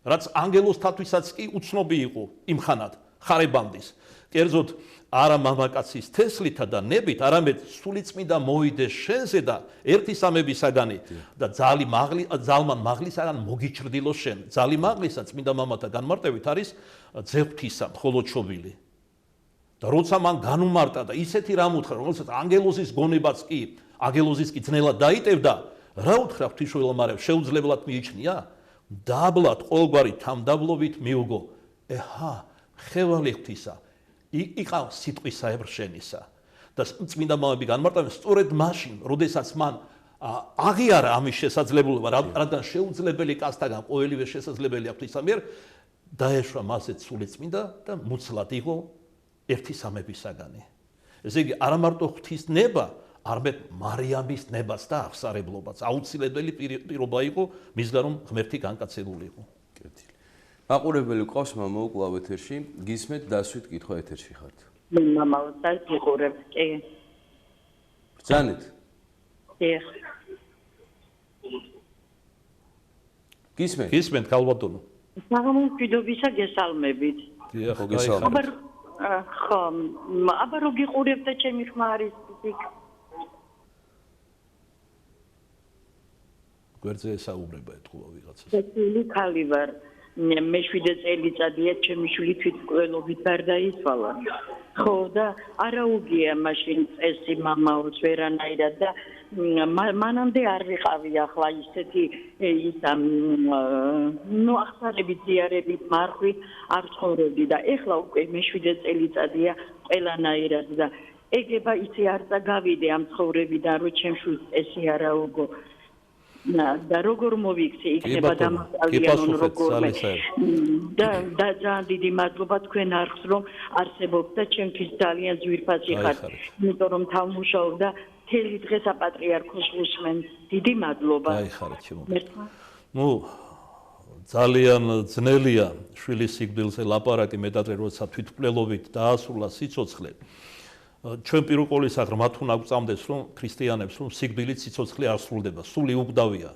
რაც ანგელოზთათვისაც კი უცნობი იყო იმხანად. ხარებამდის. კერძოდ არა მამაკაცის თესლითა და ნებით, არამედ სულიწმიდა მოვიდეს შენზე და ერთი სამებისაგანი და ძალმან მაღლისაგან მოგიჩრდილო შენ. ძალი მაღლისა წმინდა მამათა განმარტებით არის ძეღვთისა მხოლოდშობილი. და როცა მან განუმარტა და ისეთი რამ უთხრა, რომელსაც ანგელოზის გონებაც კი, ანგელოზის კი ძნელად დაიტევდა, რა უთხრა ღვთისმშობელ მარიამ, შეუძლებლად მიიჩნია? დაბლად ყოველგვარი თამდაბლობით მიუგო. ეჰა ხევალი ღვთისა იყავ სიტყვის საებრშენისა და წმინდა მამები განმარტავენ სწორედ მაშინ, როდესაც მან აღიარა ამის შესაძლებლობა, რადგან შეუძლებელი კაცთაგან ყოველივე შესაძლებელი აქვს ის ამერ დაეშვა მასზე სულიწმინდა და მუცლად იყო ერთი სამებისაგანი. ესე იგი არა მარტო ღვთის ნება, არამედ მარიამის ნებას და აღსარებლობაც აუცილებელი პირობა იყო მისგან რომ ღმერთი განკაცებული იყო. კეთილი. მაყურებელი ყავს მამა უკვლავ ეთერში, გისმენთ დასვით კითხვა ეთერში ხართ. მე მამაო დაიხურებ, კი. ბრძანეთ. დიახ. გისმენთ ქალბატონო. საღამომშვიდობისა გესალმებით. დიახ, გესალმებით. ხო, აბა რო გიყურებ და ჩემი ხმა არის იქ. გვერდზე ესაუბრება ეთქვა ვიღაცას. წელი ხალი ვარ. მე 7 წელიწადია ჩემი შვილი თვითმკვლელობით გარდაიცვალა. ხო და არა უგია მაშინ წესი მამაოს ვერანაირად და მანამდე არ ვიყავი ახლა ისეთი ის ახსარებით ზიარებით მარხვით არ ცხოვრობდი და ეხლა უკვე მე 7 წელიწადია ყველანაირად და ეგება იცი არ წაგავიდე ამ ცხოვრებიდან რომ ჩემ შვილს წესი არა უგო და როგორ მოვიქცე იქნება დამასწავლიანონ როგორმე და ძალიან დიდი მადლობა თქვენ არხს რომ არსებობთ და ჩემთვის ძალიან ძვირფასი ხართ იმიტომ რომ თავმუშაობ და მთელი დღე საპატრიარქოს უსმენ დიდი მადლობა აიხარეთ ჩემო ნუ ძალიან ძნელია შვილის სიკვდილზე ლაპარაკი მეტადვე როცა თვითმკვლელობით დაასრულა სიცოცხლე ჩვენ პირუკოლის აღრმათ უნდა გვწამდეს რომ ქრისტიანებს რომ სიკვდილით სიცოცხლე არ სრულდება სული უკვდავია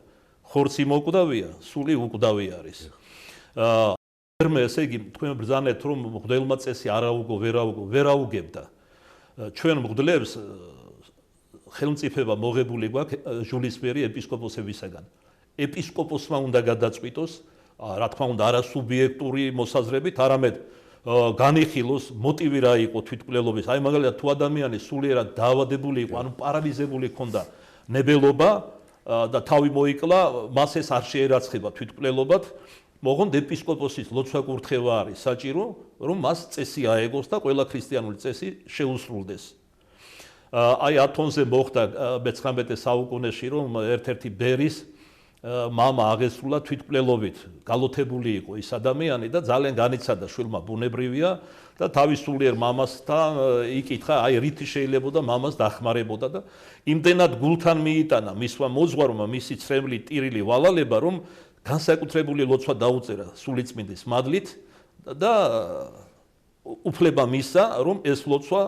ხორცი მოკვდავია სული უკვდავი არის მე ესე იგი თქვენ ბრძანეთ რომ მღვდელმა წესი არაუგო ვერაუგებდა ჩვენ მღვდლებს ხელმწიფება მოღებული გვაქვს ჟულისფერი ეპისკოპოსებისაგან ეპისკოპოსმა უნდა გადაწყვიტოს რა თქმა უნდა არა სუბიექტური მოსაზრებით არამედ განიხილოს მოტივი რა იყო თვითმკვლელობის აი მაგალითად თუ ადამიანი სულიერად დაავადებული იყო ანუ პარალიზებული ჰქონდა ნებელობა და თავი მოიკლა მას ეს არ შეერაცხება თვითმკვლელობად მოღონდ ეპისკოპოსის ლოცვა კურთხევა არის საჭირო რომ მას წესი აეგოს და ყველა ქრისტიანული წესი შეუსრულდეს აი ათონზე მოხდა მე-19 საუკუნეში რომ ერთ-ერთი ბერის მამა აღესრულა თვითმკვლელობით გალოთებული იყო ის ადამიანი და ძალიან განიცადა შვილმა ბუნებრივია და თავის სულიერ მამასთან იკითხა აი რითი შეიძლებოდა მამას დახმარებოდა და იმდენად გულთან მიიტანა მისმა მოძღვარმა მისი ცრემლი ტირილი ვალალება რომ განსაკუთრებული ლოცვა დაუწერა სულიწმინდის მადლით და უფლება მისცა რომ ეს ლოცვა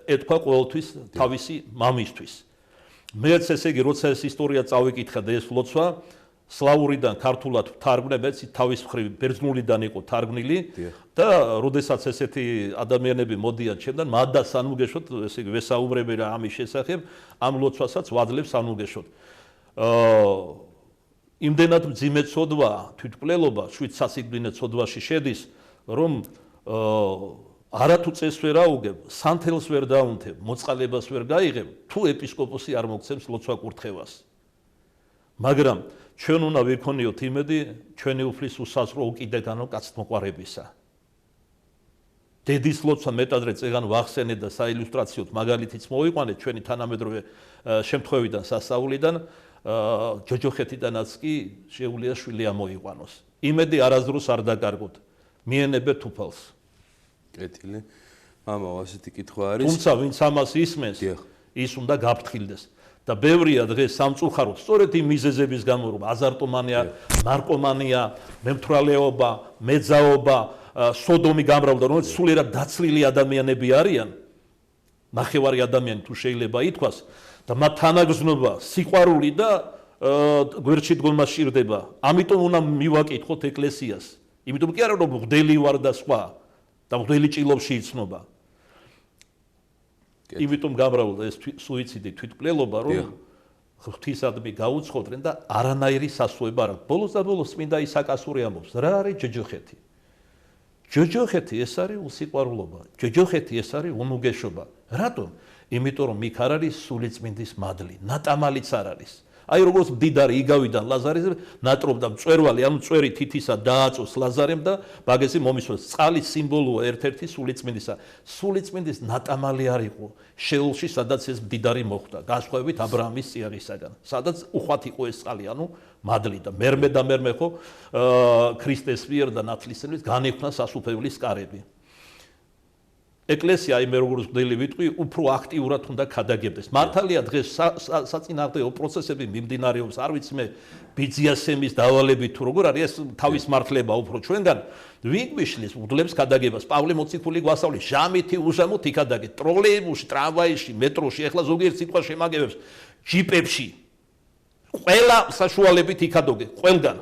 ეთქვა ყოველთვის თავისი მამისთვის მეც ესე იგი როცა ეს ისტორია წავიკითხა და ეს ლოცვა სლავურიდან ქართულად თარგმნებაც თავის მხრივ ბერძნულიდან იყო თარგმნილი და როდესაც ესეთი ადამიანები მოდიან ჩემთან მადას ანუგეშოთ ესე იგი ვესაუბრები რა ამის შესახებ ამ ლოცვასაც ვაძლევს ანუგეშოთ იმდენად მძიმე ცოდვა თვითმკვლელობა შვიდ სასიკვდინე ცოდვაში შედის რომ არათუ წეს ვერ აუგებ, სანთელს ვერ დაუნთებ, მოწყალებას ვერ გაიღებ, თუ ეპისკოპოსი არ მოგცემს ლოცვა კურთხევას. მაგრამ ჩვენ უნდა ვიქონიოთ იმედი, ჩვენი უფლის უსაზღვრო უკიდეგანო კაცთმოყვარებისა. დედის ლოცვა მეტადრე წეგან ვახსენეთ და საილუსტრაციოდ მაგალითიც მოვიყვანეთ ჩვენი თანამედროვე შემთხვევიდან სასწაულიდან, ჯოჯოხეთიდანაც კი შეუძლია შვილი ამოიყვანოს. იმედი არასდროს არ დაკარგოთ. მიენებეთ უფალს. კეთილი. მამა, ასეთი კითხვა არის. თუმცა ვინც ამას ისმენს, ის უნდა გაფრთხილდეს. და ბევრია დღეს სამწუხაროდ, სწორედ იმ მიზეზების გამო, რომ აზარტომანია, ნარკომანია, მემთვრალეობა, მეძაობა, სოდომი გამრავლდა, რომელიც სულიერად დაცლილი ადამიანები არიან. ნახევარი ადამიანი თუ შეიძლება ითქვას და მათ თანაგზნობა, სიყვარული და გვერდში დგომა სჭირდება. ამიტომ უნდა მივაკითხოთ ეკლესიას. იმიტომ კი არა რომ მღვდელი ვარ და სხვა და მღვდელი ჭილობში იცნობა. იმიტომ გამრავლდა ეს სუიციდი თვითმკვლელობა რომ ღვთისადმი გაუცხოდნენ და არანაირი სასუება არ აქვს. ბოლოს და ბოლოს წმინდა ისაკასური ამბობს, რა არის ჯოჯოხეთი? ჯოჯოხეთი ეს არის უსიყვარულობა. ჯოჯოხეთი ეს არის უნუგეშობა. რატომ? იმიტომ რომ იქ არ არის სულიწმინდის მადლი, ნატამალიც არ არის. აი როგორც მდიდარი იგავიდან ლაზარეზე ნატრობდა მწვერვალი, ანუ მწვერი თითისა დააწოს ლაზარემ და ბაგესი მომისვენს. წყალის სიმბოლოა ერთ-ერთი სულიწმინდისა. სულიწმინდის ნატამალი არ იყო შეულში, სადაც ეს მდიდარი მოხვდა, განსხვავებით აბრაამის წიაღისაგან, სადაც უხვად იყო ეს წყალი, ანუ მადლი და მერმე და მერმე ხო ქრისტეს მიერ და ნათლისმცემლის განექმნა სასუფეველის კარები. ეკლესია აი მე როგორც გვდელი ვიტყვი, უფრო აქტიურად უნდა ქადაგებდეს. მართალია დღეს საწინააღმდეგო პროცესები მიმდინარეობს, არ ვიცი მე ბიძიასემის დავალებით თუ როგორ არის ეს თავის მართლება უფრო ჩვენგან ვიგვიშლის უდლებს ქადაგებას. პავლე მოციქული გვასწავლის, ჟამითი უშამოთ იქადაგეთ, ტროლეიბუსში, ტრამვაიში, მეტროში, ეხლა ზოგიერთ სიტყვა შემაგებებს, ჯიპებში. ყველა საშუალებით იქადოგე, ყველგან.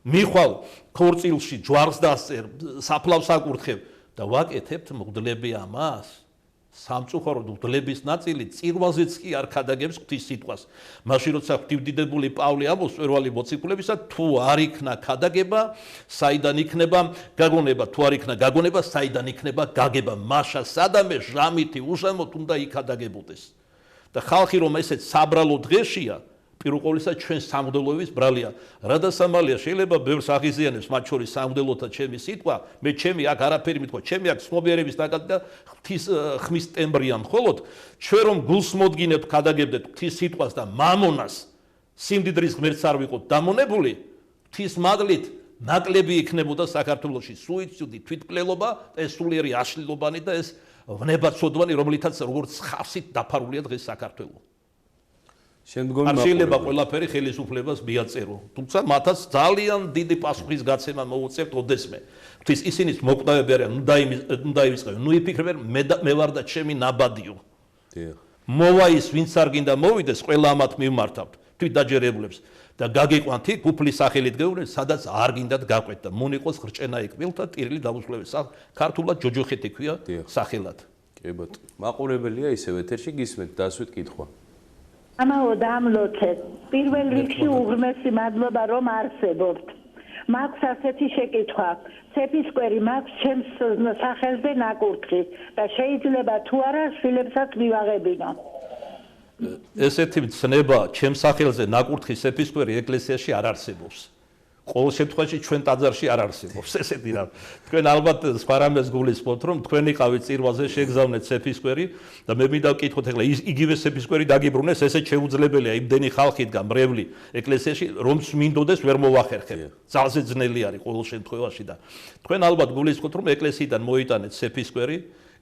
მიხვალ ქორწილში ჯვარს დასწერ, საფლავს აკურთხებ და ვაკეთებთ მღვდლები ამას. სამწუხაროდ მღვდლების ნაწილი წირვაზეც კი არ ქადაგებს ღვთის სიტყვას. მაშინ როცა ღვთივდიდებული პავლე ამბობს მწვერვალი მოციქულებისა, თუ არ იქნა ქადაგება, საიდან იქნება გაგონება, თუ არ იქნა გაგონება, საიდან იქნება გაგება. მაშა სადამე ჟამითი უშამოთ უნდა იქადაგებოდეს. და ხალხი რომ ესეც საბრალო დღეშია, პირველ ყოვლისა ჩვენ სამღვდელოების ბრალია. რადასამალია შეიძლება ბევრს აღიზიანებს, მათ შორის სამღვდელოთა ჩემი სიტყვა, მე ჩემი აქ არაფერი მithქვა, ჩემი აქ ცნობიერების დაკატა და ღვთის ხმის ტემბრია მხოლოდ ჩვენ რომ გულს მოდგინებთ, ქადაგებდეთ ღვთის სიტყვას და მამონას სიმდიდრის ღმერთს არ ვიყოთ დამონებული, ღვთის მადლით ნაკლები იქნებოდა საქართველოში სუიციდი, თვითმკვლელობა, ეს სულიერი აშლილობანი და ეს ვნებაცოდვანი, რომლითაც როგორც ხავსით დაფარულია დღეს საქართველო. შემდგომი არ შეიძლება ყველაფერი ხელისუფლებას მიაწერო, თუმცა მათაც ძალიან დიდი პასუხისგაცემა მოუწევთ ოდესმე. ღვთის ისინიც მოკვდავები არიან, უნდა ივიწყებენ, ნუ იფიქრებენ მე ვარ და ჩემი ნაბადიო. მოვა ის ვინც არ გინდა მოვიდეს, ყველა ამათ მივმართავთ თვით დაჯერებულებს და გაგიყვანთ იქ უფლის სახელით გეუბნეთ, სადაც არ გინდათ გაყვეთ და მონიყოს ხრჭენა იქ ვილთა ტირილი დაუსრულებს. ქართულად ჯოჯოხეთი ქვია სახელად. კი ბატონო. მაყურებელია ისევ ეთერში გისმენთ დასვით კითხვა. ამაო დამლოცეთ, პირველ რიგში უღრმესი მადლობა რომ არსებობთ. მაქვს ასეთი შეკითხვა, ცეფისკვერი მაქვს ჩემს სახელზე ნაკურთხი და შეიძლება თუ არა შვილებსაც მივაღებინო. ესეთი ცნება ჩემს სახელზე ნაკურთხი ცეფისკვერი ეკლესიაში არ არსებობს. ყოველ შემთხვევაში ჩვენ ტაძარში არ არსებობს ესეთი რამ. თქვენ ალბათ სხვა რამეს გულისხმობთ, რომ თქვენ იყავით წირვაზე შეგზავნეთ ცეფისკვერი და მე მინდა ვკითხოთ ახლა იგივე ცეფისკვერი დაგიბრუნეს, ესე შეუძლებელია იმდენი ხალხით გამრევლი ეკლესიაში, რომ მინდოდეს ვერ მოვახერხებ. ძალზე ძნელი არის ყოველ შემთხვევაში და თქვენ ალბათ გულისხმობთ, რომ ეკლესიიდან მოიტანეთ ცეფისკვერი,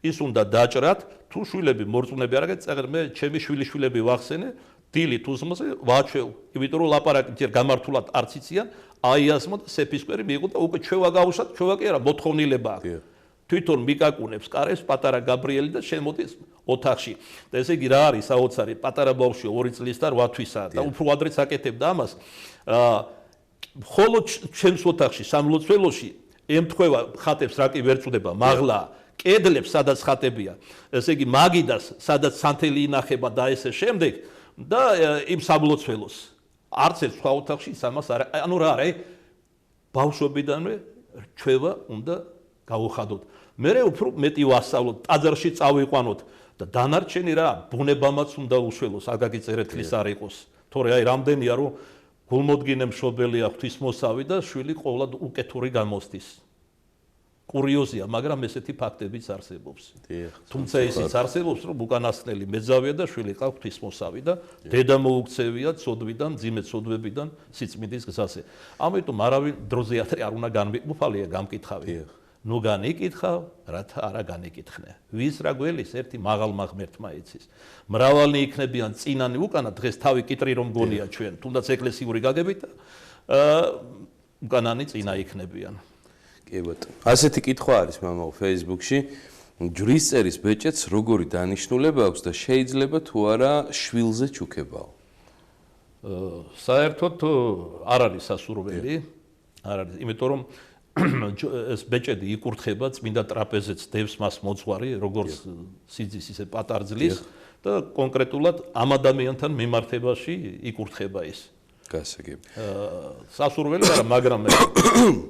ის უნდა დაჭრათ, თუ შვილები მორწმუნეები არ გეწევენ, მე ჩემი შვილიშვილები ვახსენე, დილით უსმოზე ვაჩვევ, იმიტომ რომ ლაპარაკი გამართულად არც იციან. აი ასმო ცეფისკვერი მიიღო და უკვე ჩვევა გავუშვათ, ჩვევა კი არა, მოთხოვნილება აქვს. თვითონ მიკაკუნებს კარებს პატარა გაბრიელი და შემოდის ოთახში. და ესე იგი რა არის საოცარი, პატარა ბავშვი 2 წლის და 8 თვისაა და უფრო ადრეც აკეთებდა ამას. მხოლოდ ჩემს ოთახში, სამლოცველოში ემთხვევა ხატებს რა კი ვერ წვდება, მაღლა კედლებს სადაც ხატებია. ესე იგი მაგიდას სადაც სანთელი ინახება და ესე შემდეგ და იმ სამლოცველოს არც ერთ სხვა ოთახში ამას არ ანუ რა არის ბავშვობიდანვე ჩვევა უნდა გავუხადოთ. მერე უფრო მეტი ვასწავლოთ, ტაძარში წავიყვანოთ და დანარჩენი რა ბუნებამაც უნდა უშველოს, აგაგი წერეთლის არ იყოს. თორე აი რამდენია რომ გულმოდგინე მშობელია ღვთისმოსავი და შვილი ყოვლად უკეთური გამოსდის. კურიოზია, მაგრამ ესეთი ფაქტებიც არსებობს. თუმცა ისიც არსებობს, რომ უკანასკნელი მეძავია და შვილი ყავს ღვთისმოსავი და დედა მოუქცევია ცოდვიდან, ძიმე ცოდვებიდან სიწმინდის გზაზე. ამიტომ არავინ დროზე არ უნდა განმოფალია გამკითხავი. ნუ განიკითხავ, რათა არა განიკითხნე. ვის რა გველის ერთი მაღალმა ღმერთმა იცის. მრავალი იქნებიან წინანი უკანა დღეს თავი კიტრი რომ გონია ჩვენ, თუნდაც ეკლესიური გაგებით უკანანი წინა იქნებიან. კი ბატონო. ასეთი კითხვა არის მამაო Facebook-ში. ჯვრისწერის ბეჭედს როგორი დანიშნულება აქვს და შეიძლება თუ არა შვილზე ჩუქებაო? საერთოდ არ არის სასურველი, არ არის, იმიტომ რომ ეს ბეჭედი იკურთხება წმინდა ტრაპეზეც დევს მას მოძღვარი, როგორც სიძის ისე პატარძლის და კონკრეტულად ამ ადამიანთან მიმართებაში იკურთხება ის. გასაგები. სასურველი არა, მაგრამ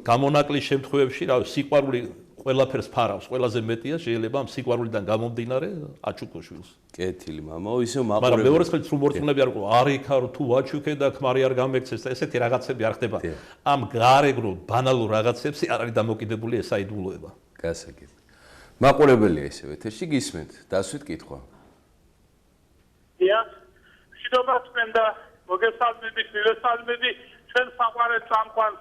გამონაკლის შემთხვევებში, რა, სიყვარული ყველაფერს ფარავს, ყველაზე მეტია შეიძლება ამ სიყვარულიდან გამომდინარე აჩუქო შვილს. კეთილი მამაო, ისევ მაგრამ მაყურებელი. მეორე ხელს სულ მორწმუნეები არ ყო, არ იქარო თუ აჩუქე და ქმარი არ გამექცეს და ესეთი რაღაცები არ ხდება. ამ გარეგნულ ბანალურ რაღაცებში არ არის დამოკიდებული ეს საიდუმლოება. გასაგები. მაყურებელია ისევ ეთერში გისმენთ, დასვით კითხვა. დიახ, მშვიდობა წმინდა, მოგესალმებით, მივესალმები ჩვენ საყვარელ წამყვანს.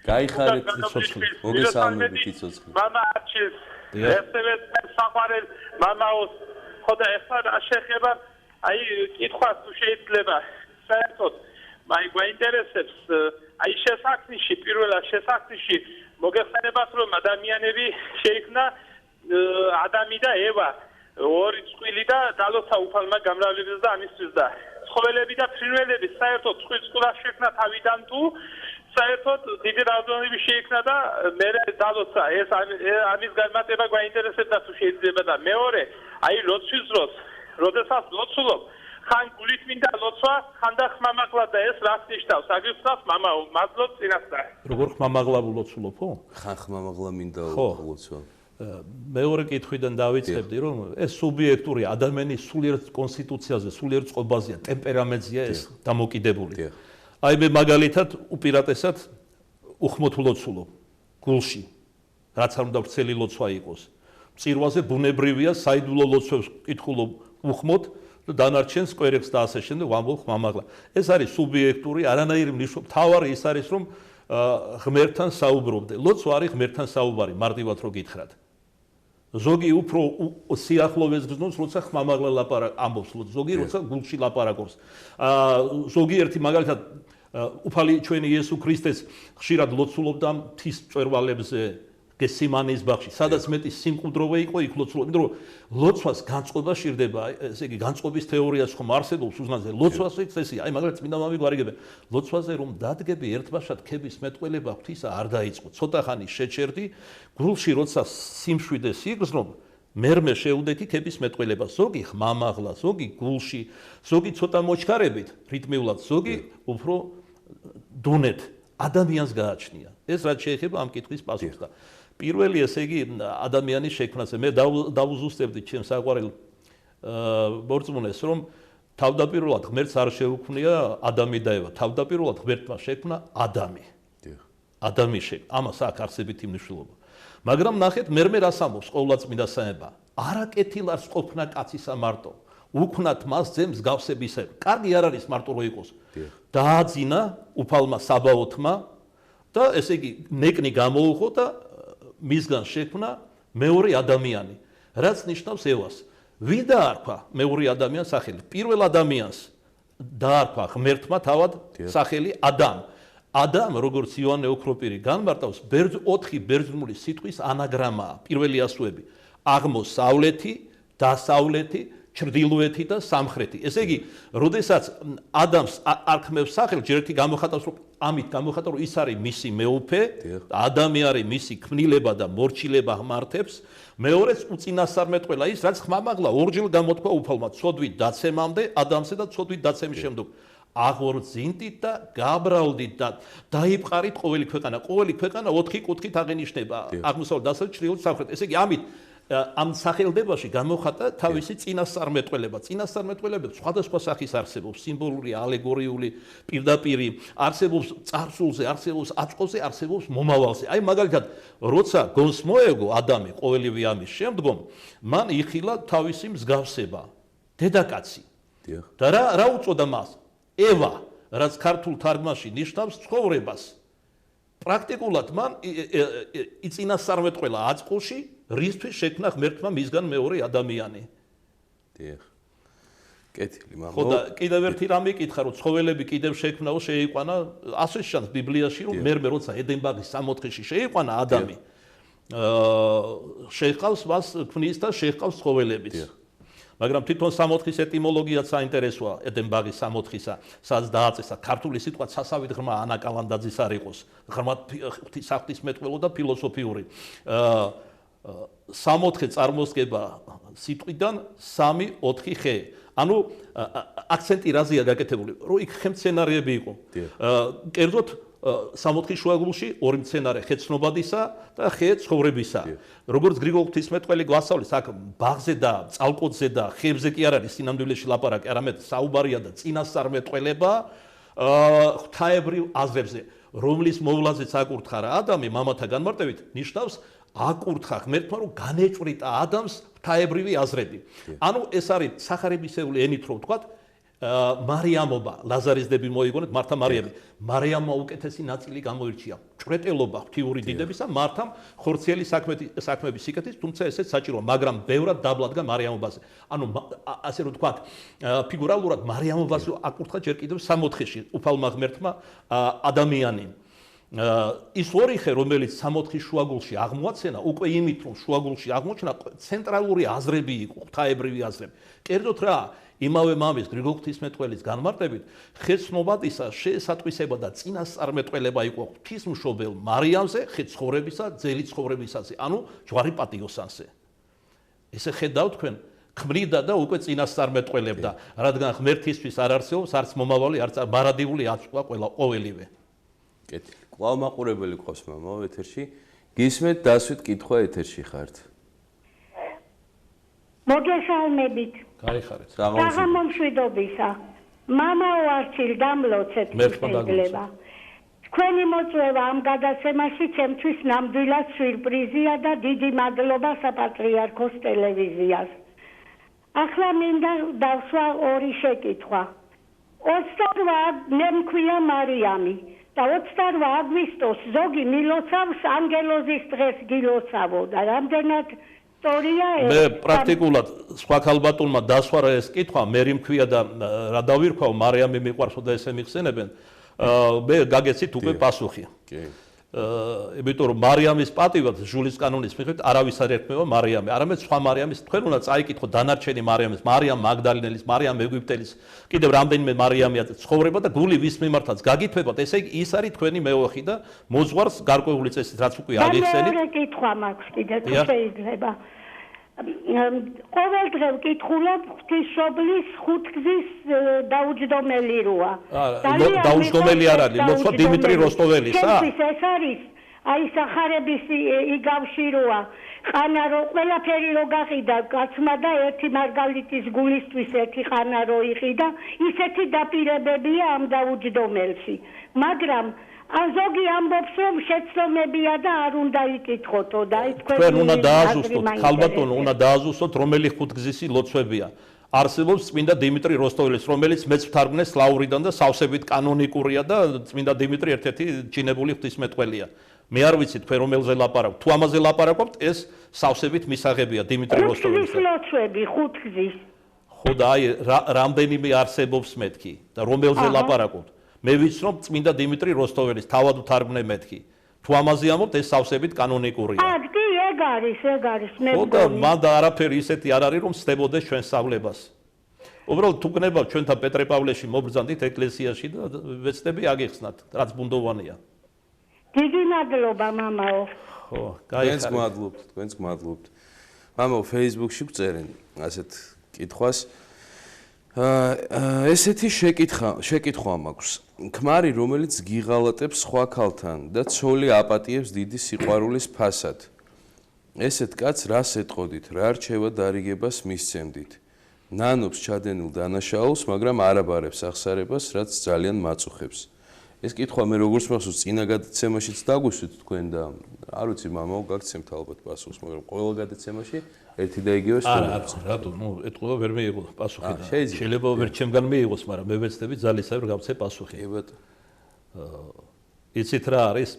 გაიხარეთ ცოცხლი, მოგესალმებით ცოცხლი. მამა არჩილ, ესევე საყვარელ მამაოს, ხოდა ეხლა რა შეხება, აი კითხვას თუ შეიძლება საერთოდ, მაი გვაინტერესებს, აი შესაქმნიში, პირველად შესაქმნიში მოგეხსენებათ რომ ადამიანები შეიქმნა ადამი და ევა, ორი წყვილი და დალოცა უფალმა გამრავლებდეს და ამისთვის და ცხოველები და ფრინველები საერთოდ წყვილს შექმნა თავიდან თუ საერთოდ დიდი რაოდენობით შეიქმნა და მე დალოცა ეს ამის განმარტება გვაინტერესებდა თუ შეიძლება და მეორე აი ლოცვის დროს როდესაც ლოცულობ ხან გულით მინდა ლოცვა ხან და ხმამაღლა და ეს რას ნიშნავს აგიხსნას მამაო მადლობ წინასწარ როგორ ხმამაღლა ვლოცულობო ხან ხმამაღლა მინდა ლოცვა მეორე კითხვიდან დავიწყებდი რომ ეს სუბიექტური ადამიანის სულიერ კონსტიტუციაზე სულიერ წყობაზეა ტემპერამენტზეა ეს დამოკიდებული აი მე მაგალითად უპირატესად უხმოთ ვლოცულობ გულში რაც არ უნდა ვრცელი ლოცვა იყოს მწირვაზე ბუნებრივია საიდუმლო ლოცვებს კითხულობ უხმოთ და დანარჩენს კვერებს და ასე შემდეგ ვამბობ ხმამაღლა ეს არის სუბიექტური არანაირი მნიშვნელობა თავარი ის არის რომ ღმერთთან საუბრობდე ლოცვა არის ღმერთთან საუბარი მარტივად რო გითხრათ ზოგი უფრო სიახლოვეს გზნობს როცა ხმამაღლა ამბობს ზოგი როცა გულში ლაპარაკობს ზოგიერთი მაგალითად უფალი ჩვენი იესო ქრისტეს ხშირად ლოცულობდა მთის მწვერვალებზე გესიმანის ბაღში სადაც მეტი სიმკვდროვე იყო იქ ლოცულობდა იმიტომ რომ ლოცვას განწყობა სჭირდება ესე იგი განწყობის თეორიას ხომ არსებობს უზნაზე ლოცვასაც ესე აი მაგალითად წმინდა მამი გვარიგებია ლოცვაზე რომ დადგები ერთბაშად ქების მეტყველება ღვთისა არ დაიწყო ცოტა ხანი შეჩერდი გულში როცა სიმშვიდე სიგრძნობ მერმე შეუდექი ქების მეტყველება ზოგი ხმამაღლა ზოგი გულში ზოგი ცოტა მოჩქარებით რიტმიულად ზოგი უფრო დუნეთ ადამიანს გააჩნია ეს რაც შეეხება ამ კითხვის პასუხს და პირველი ესე იგი ადამიანის შექმნაზე მე დავუზუსტებდი ჩემს საყვარელ მორწმუნეს რომ თავდაპირველად ღმერთს არ შეუქმნია ადამი და ევა თავდაპირველად ღმერთმა შექმნა ადამი ადამი შექმნა ამას აქვს არსებითი მნიშვნელობა მაგრამ ნახეთ მერმე რას ამბობს ყოვლადწმინდა საება არაკეთილ არს ყოფნა კაცისა მარტო უქმნათ მას ძე მსგავსებისა კარგი არ არის მარტო რო იყოს დააძინა უფალმა საბაოთმა და ესე იგი ნეკნი გამოუხო და მისგან შექმნა მეორე ადამიანი რაც ნიშნავს ევას ვინ დაარქვა მეორე ადამიანს სახელი პირველ ადამიანს დაარქვა ღმერთმა თავად სახელი ადამ ადამ როგორც იოანე ოქროპირი განმარტავს 4 ბერძნული სიტყვის ანაგრამაა პირველი ასოები აღმოსავლეთი დასავლეთი ჩრდილოეთი და სამხრეთი. ესე იგი, როდესაც ადამიანს არქმევს სახელი, ჯერ ერთი გამოხატავს, რომ ამით გამოხატავს, რომ ის არის მისი მეუფე, ადამი არის მისი ქმნილება და მორჩილება ღმართებს, მეორეც უწინასწარმეტყველა ის, რაც ხმამაღლა ორჯერ გამოთქვა უფალმა, ცოდვით დაცემამდე, ადამიანზე და ცოდვით დაცემის შემდგომ. აღორძინდით და გაბრალდით და დაიპყარით ყოველი ქვეყანა. ყოველი ქვეყანა 4 კუთხით აღენიშნება. აღმოსავლეთ, დასავლეთ, ჩრდილოეთ, სამხრეთ. ესე იგი, ამით ამ სახელდებაში გამოხატა თავისი წინასწარმეტყველება. წინასწარმეტყველებები სხვადასხვა სახის არსებობს, სიმბოლური, ალეგორიული, პირდაპირი, არსებობს წარსულზე, არსებობს აწყოზე, არსებობს მომავალზე. აი მაგალითად, როცა გონს მოეგო ადამი ყოველივე ამის შემდგომ, მან იხილა თავისი მსგავსება, დედაკაცი. და რა უწოდა მას? ევა, რაც ქართულ თარგმანში ნიშნავს ცხოვრებას. პრაქტიკულად მან იწინასწარმეტყველა აწყოში რისთვის შექმნა ღმერთმა მისგან მეორე ადამიანი. დიახ. კეთილი, მაგრამ ხოდა კიდევ ერთი რამე იკითხა, რომ ცხოველები კიდევ შექმნაო შეიყვანა, ასე შანს ბიბლიაში, რომ მერმე როცა ედენბაღის 60-ში შეიყვანა ადამი, შეჰყავს მას ქმნის და შეჰყავს ცხოველებიც. მაგრამ თვითონ 60-ის ეტიმოლოგიაც საინტერესოა ედენბაღის 60-ისა, სადაც დააწესა ქართული სიტყვა სასავით ღრმა ანა კალანდაძის არ იყოს, ღრმა ღვთისმეტყველო და ფილოსოფიური. 60 წარმოსგება სიტყვიდან 3-4 ხე. ანუ აქცენტი რაზეა გაკეთებული, რომ იქ ხემცენარეები იყო. კერძოდ სამოთხის შუაგულში ორი მცენარე ხე ცნობადისა და ხე ცხოვრებისა. როგორც გრიგოლ ღვთისმეტყველი გვასწავლის, აქ ბაღზე და წალკოთზე და ხეებზე კი არ არის სინამდვილეში ლაპარაკი, არამედ საუბარია და წინასწარმეტყველება ღვთაებრივ აზრებზე, რომლის მოვლაზეც აკურთხა რა ადამი მამათა განმარტებით, ნიშნავს აკურთხა ღმერთმა, რომ განეჭვრიტა ადამიანს ღვთაებრივი აზრები. ანუ ეს არის სახარებისეული ენით რომ ვთქვათ, მარიამობა, ლაზარის დები მოიგონეთ, მართა მარიამი. მარიამმა უკეთესი ნაწილი გამოირჩია. ჭვრეტელობა ღვთიური დიდებისა, მართამ ხორციელი საქმების სიკეთის, თუმცა ესეც საჭიროა, მაგრამ ბევრად დაბლადგა მარიამობაზე. ანუ ასე რომ ვთქვათ, ფიგურალურად მარიამობას აკურთხა ჯერ კიდევ სამოთხეში, უფალმა ღმერთმა ადამიანი. ის ორი ხე, რომელიც სამოთხის შუაგულში აღმოაცენა, უკვე იმით რომ შუაგულში აღმოჩნდა ცენტრალური აზრები იყო, ღვთაებრივი აზრები. კერძოდ რა, იმავე მამის გრიგოლ ღვთისმეტყველის განმარტებით, ხეცნობადისა შეესატყვისება და წინასწარმეტყველება იყო ღვთისმშობელ მარიამზე, ხე ცხოვრებისა, ძელი ცხოვრებისაზე, ანუ ჯვარი პატიოსანზე. ესე ხედავთ თქვენ, ქმნიდა და უკვე წინასწარმეტყველებდა, რადგან ღმერთისთვის არ არსებობს არც მომავალი, არც მარადიული აწვა ყოველივე. კეთილი. კვლავ მაყურებელი ყავს მამაო ეთერში. გისმენთ დასვით კითხვა ეთერში ხართ. მოგესალმებით. გაიხარეთ. საღამომშვიდობისა. მამაო არჩილ დამლოცეთ შეიძლება. თქვენი მოწვევა ამ გადაცემაში ჩემთვის ნამდვილად სიურპრიზია და დიდი მადლობა საპატრიარქოს ტელევიზიას. ახლა მინდა დავსვა ორი შეკითხვა. 28 მე მქვია მარიამი. და 28 აგვისტოს ზოგი მილოცავს ანგელოზის დღეს გილოცავო და რამდენად ისტორია მე პრაქტიკულად სხვა ქალბატონმა დასვარა ეს კითხვა, მე მქვია და რა დავირქვავ, მარიამი მიყვარს და ესე მიხსენებენ, მე გაგეცით უკვე პასუხი. კი. იმიტომ რომ მარიამის პატივად ჟულის კანონის მიხედვით არავის არ ერქმევა მარიამი, არამედ სხვა მარიამის, თქვენ უნდა წაიკითხოთ დანარჩენი მარიამის, მარიამ მაგდალინელის, მარიამ ეგვიპტელის, კიდევ რამდენიმე მარიამია ცხოვრება და გული ვის მიმართაც გაგითვებათ, ესე იგი ის არის თქვენი მეოხი და მოძღვარს გარკვეული წესით, რაც უკვე აღიხსენით. მეორე კითხვა მაქვს კიდე თუ შეიძლება. ყოველ დღე ვკითხულობ ღვთისმშობლის ხუთგზის დაუჯდომელი როა. დაუჯდომელი არ არის, ლოცვა დიმიტრი როსტოველისა. ეს არის აი სახარების იგავში როა. ყანა რო ყველაფერი რო გაყიდა კაცმა და ერთი მარგალიტის გულისთვის ერთი ყანა რო იყიდა, ისეთი დაპირებებია ამ დაუჯდომელში. მაგრამ ზოგი ამბობს რომ შეცდომებია და არ უნდა იკითხოთო და აი თქვენ უნდა დააზუსტოთ, ხალბატონო, უნდა დააზუსტოთ რომელი ხუთგზისი ლოცვებია. არსებობს წმინდა დიმიტრი როსტოველის, რომელიც მეც ვთარგმნე სლავრიდან და სავსებით კანონიკურია და წმინდა დიმიტრი ერთ-ერთი ჩინებული ღვთისმეტყველია. მე არ ვიცი თქვენ რომელზე ლაპარაკობთ. თუ ამაზე ლაპარაკობთ, ეს სავსებით მისაღებია დიმიტრი როსტოველის. ლოცვები ხუთგზის. ხო და აი რამდენიმე არსებობს მეთქი და რომელზე ლაპარაკობთ. მე ვიცნობ წმინდა დიმიტრი როსტოველის, თავად ვთარგმნე მეთქი. თუ ამაზე ამბობთ, ეს სავსებით კანონიკურია. კი, ეგ არის, მე ხო და მან და არაფერი ისეთი არ არის, რომ სდებოდეს ჩვენ სწავლებას. უბრალოდ თუ გნებავთ ჩვენთან პეტრე პავლეში მობრძანდით ეკლესიაში და ვეცდები აგიხსნათ, რაც ბუნდოვანია. დიდი მადლობა, მამაო. ხო, გაიხარეთ. თქვენს გმადლობთ. მამაო, Facebook-ში გწერენ ასეთ კითხვას. ესეთი შეკითხვა მაქვს. ქმარი, რომელიც გიღალატებს სხვა ქალთან და ცოლი აპატიებს დიდი სიყვარულის ფასად. ესეთ კაცს რას ეტყოდით? რა რჩევა დარიგებას მისცემდით? ნანობს ჩადენილ დანაშაულს, მაგრამ არ აბარებს ახსარებას, რაც ძალიან მაწუხებს. ეს კითხვა მე როგორც მახსოვს, წინა გადაცემაშიც დაგვისვით თქვენ და არ ვიცი, მამაო, გაგცემთ ალბათ პასუხს, მაგრამ ყოველ გადაცემაში ერთი და იგივე სტუმარი. არა, რატო? ეთყობა ვერ მიიღო პასუხი და შეიძლება ვერ ჩემგან მიიღოს, მაგრამ მე ვეცდები ძალისავე გავცე პასუხი. კი ბატონო. იცით რა არის?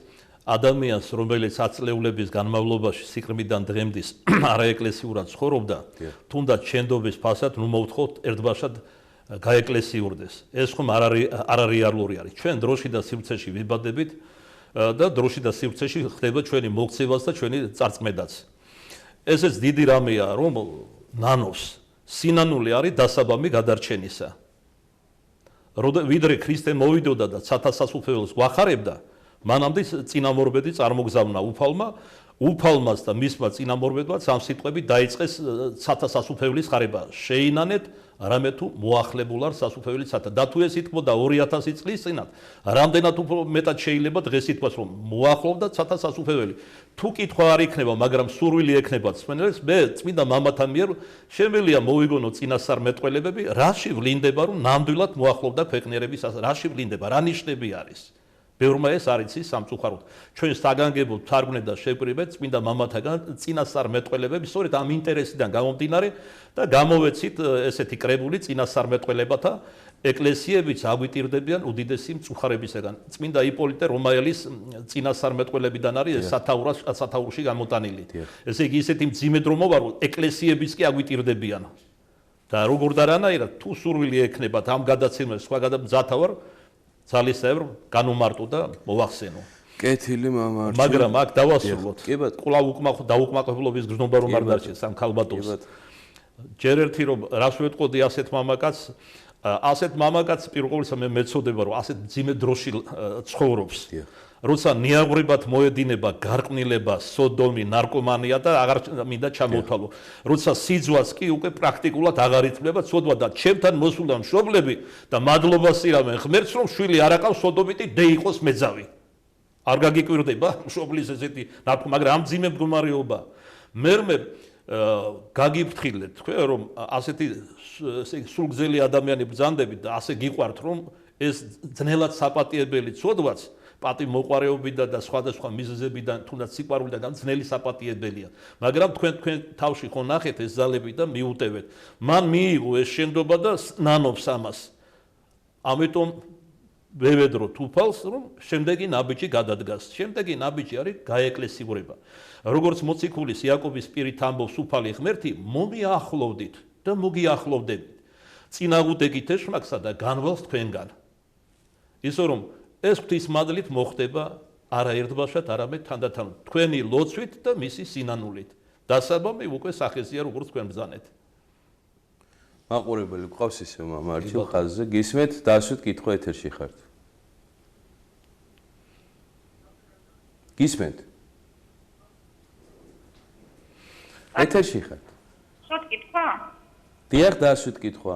ადამიანს, რომელიც აწლეულების განმავლობაში სიყრმიდან დღემდის არაეკლესიურად ცხოვრობდა, თუნდაც შენდობის ფასად ნუ მოვთხოვთ ერთბაშად გაეკლესიურდეს. ეს ხომ არ რეალური არის. ჩვენ დროში და სივრცეში ვიბადებით და დროში და სივრცეში ხდება ჩვენი მოქცევაც და ჩვენი წარწმედაც. ესეც დიდი რამეა, რომ ნანოს სინანული არის დასაბამი გადარჩენისა. ვიდრე ქრისტე მოვიდოდა და ცათასასუფეველს გვახარებდა, მანამდე წინამორბედი წარმოგზავნა უფალმა, უფალმაც და მისმა წინამორბედმაც ამ სიტყვებით დაიწყეს ცათა სასუფეველის ხარება. შეინანეთ არამედ თუ მოახლებულ არ სასუფეველის ცათა. და თუ ეს ითქბოდა 2000 წლის წინათ, რამდენად უფრო მეტად შეიძლება დღეს ითქვას, რომ მოახლოვდა ცათა სასუფეველი. თუ კითხვა არ იქნება, მაგრამ სურვილი ექნება მსმენელს, მე წმინდა მამათან მიერ შემიძლია მოვიგონო წინასწარ მეტყველებები, რაში ვლინდება, რომ ნამდვილად მოახლოვდა ქვეყნიერების, რაში ვლინდება, რა ნიშნები არის. ბევრმა ეს არ იცის სამწუხაროდ. ჩვენ საგანგებოდ თარგმნეთ და შევკრიბეთ წმინდა მამათაგან წინასწარ მეტყველებები, სწორედ ამ ინტერესიდან გამომდინარე და გამოვეცით ესეთი კრებული წინასწარ მეტყველებათა ეკლესიებიც აგვიტირდებიან უდიდესი მწუხარებისაგან. წმინდა იპოლიტე რომაელის წინასწარ მეტყველებიდან არის ეს სათაურში გამოტანილი. ესე იგი ისეთი მძიმე დრო მოვა, რომ ეკლესიებიც კი აგვიტირდებიან. და როგორ და რანაირად თუ სურვილი ექნებათ ამ გადაცემას სხვა გადამძათავარ ძალისებრ განუმარტო და მოვახსენო. კეთილი მამარჩი. მაგრამ აქ დავასრულოთ. კვლავ დაუკმაყოფილების გზნობა რომ არ დარჩეს ამ ქალბატონს. ჯერ ერთი რომ რას ვეტყოდი ასეთ მამაკაც პირველ ყოვლისა მე მეცოდება რომ ასეთ მძიმე დროში ცხოვრობს. როცა ნიაღვრებად მოედინება გარყვნილება, სოდომი, ნარკომანია და აღარ მინდა ჩამოვთვალო. როცა სიძვას კი უკვე პრაქტიკულად აღარ იწვდება, ცოდვა და ჩემთან მოსულდა მშობლები და მადლობას ირამენ ღმერთს, რომ შვილი არ აყავს სოდომიტი დე იყოს მეძავი. არ გაგიკვირდება მშობლის ესეთი ნარკო, მაგრამ ამ ძიმე მდგომარეობა. მერმე გაგიფრთხილეთ, თქვენ რომ ასეთი სულგზელი ადამიანი ბრძანდებით და ასე გიყვართ, რომ ეს ძნელად საპატიებელი ცოდვაც პატივმოყვარეობიდან და სხვადასხვა მიზეზებიდან თუნდაც სიყვარულიდან ძნელი საპატიებელია. მაგრამ თქვენ თავში ხო ნახეთ ეს ძალები და მიუტევეთ. მან მიიღო ეს შენდობა და ნანობს ამას. ამიტომ ვევედროთ უფალს, რომ შემდეგი ნაბიჯი გადადგას. შემდეგი ნაბიჯი არის გაეკლესიურება. როგორც მოციქულის იაკობის პირით ამბობს უფალი ღმერთი, მომიახლოვდით და მოგიახლოვდებით. წინააღმდეგით ეშმაკსა და განვალს თქვენგან. ისო რომ ეს ღვთისმადლით მოხდება არა ერთბაშად, არამედ თანდათან თქვენი ლოცვით და მისი სინანულით. დასაბამი უკვე სახეზია როგორც თქვენ ბრძანეთ. მაყურებელი გვყავს ისე მამარჩილ ხაზზე, გისმეთ, დასვით კითხვა ეთერში ხართ. გისმეთ. ეთერში ხართ. სულ კითხვა? დიახ, დასვით კითხვა.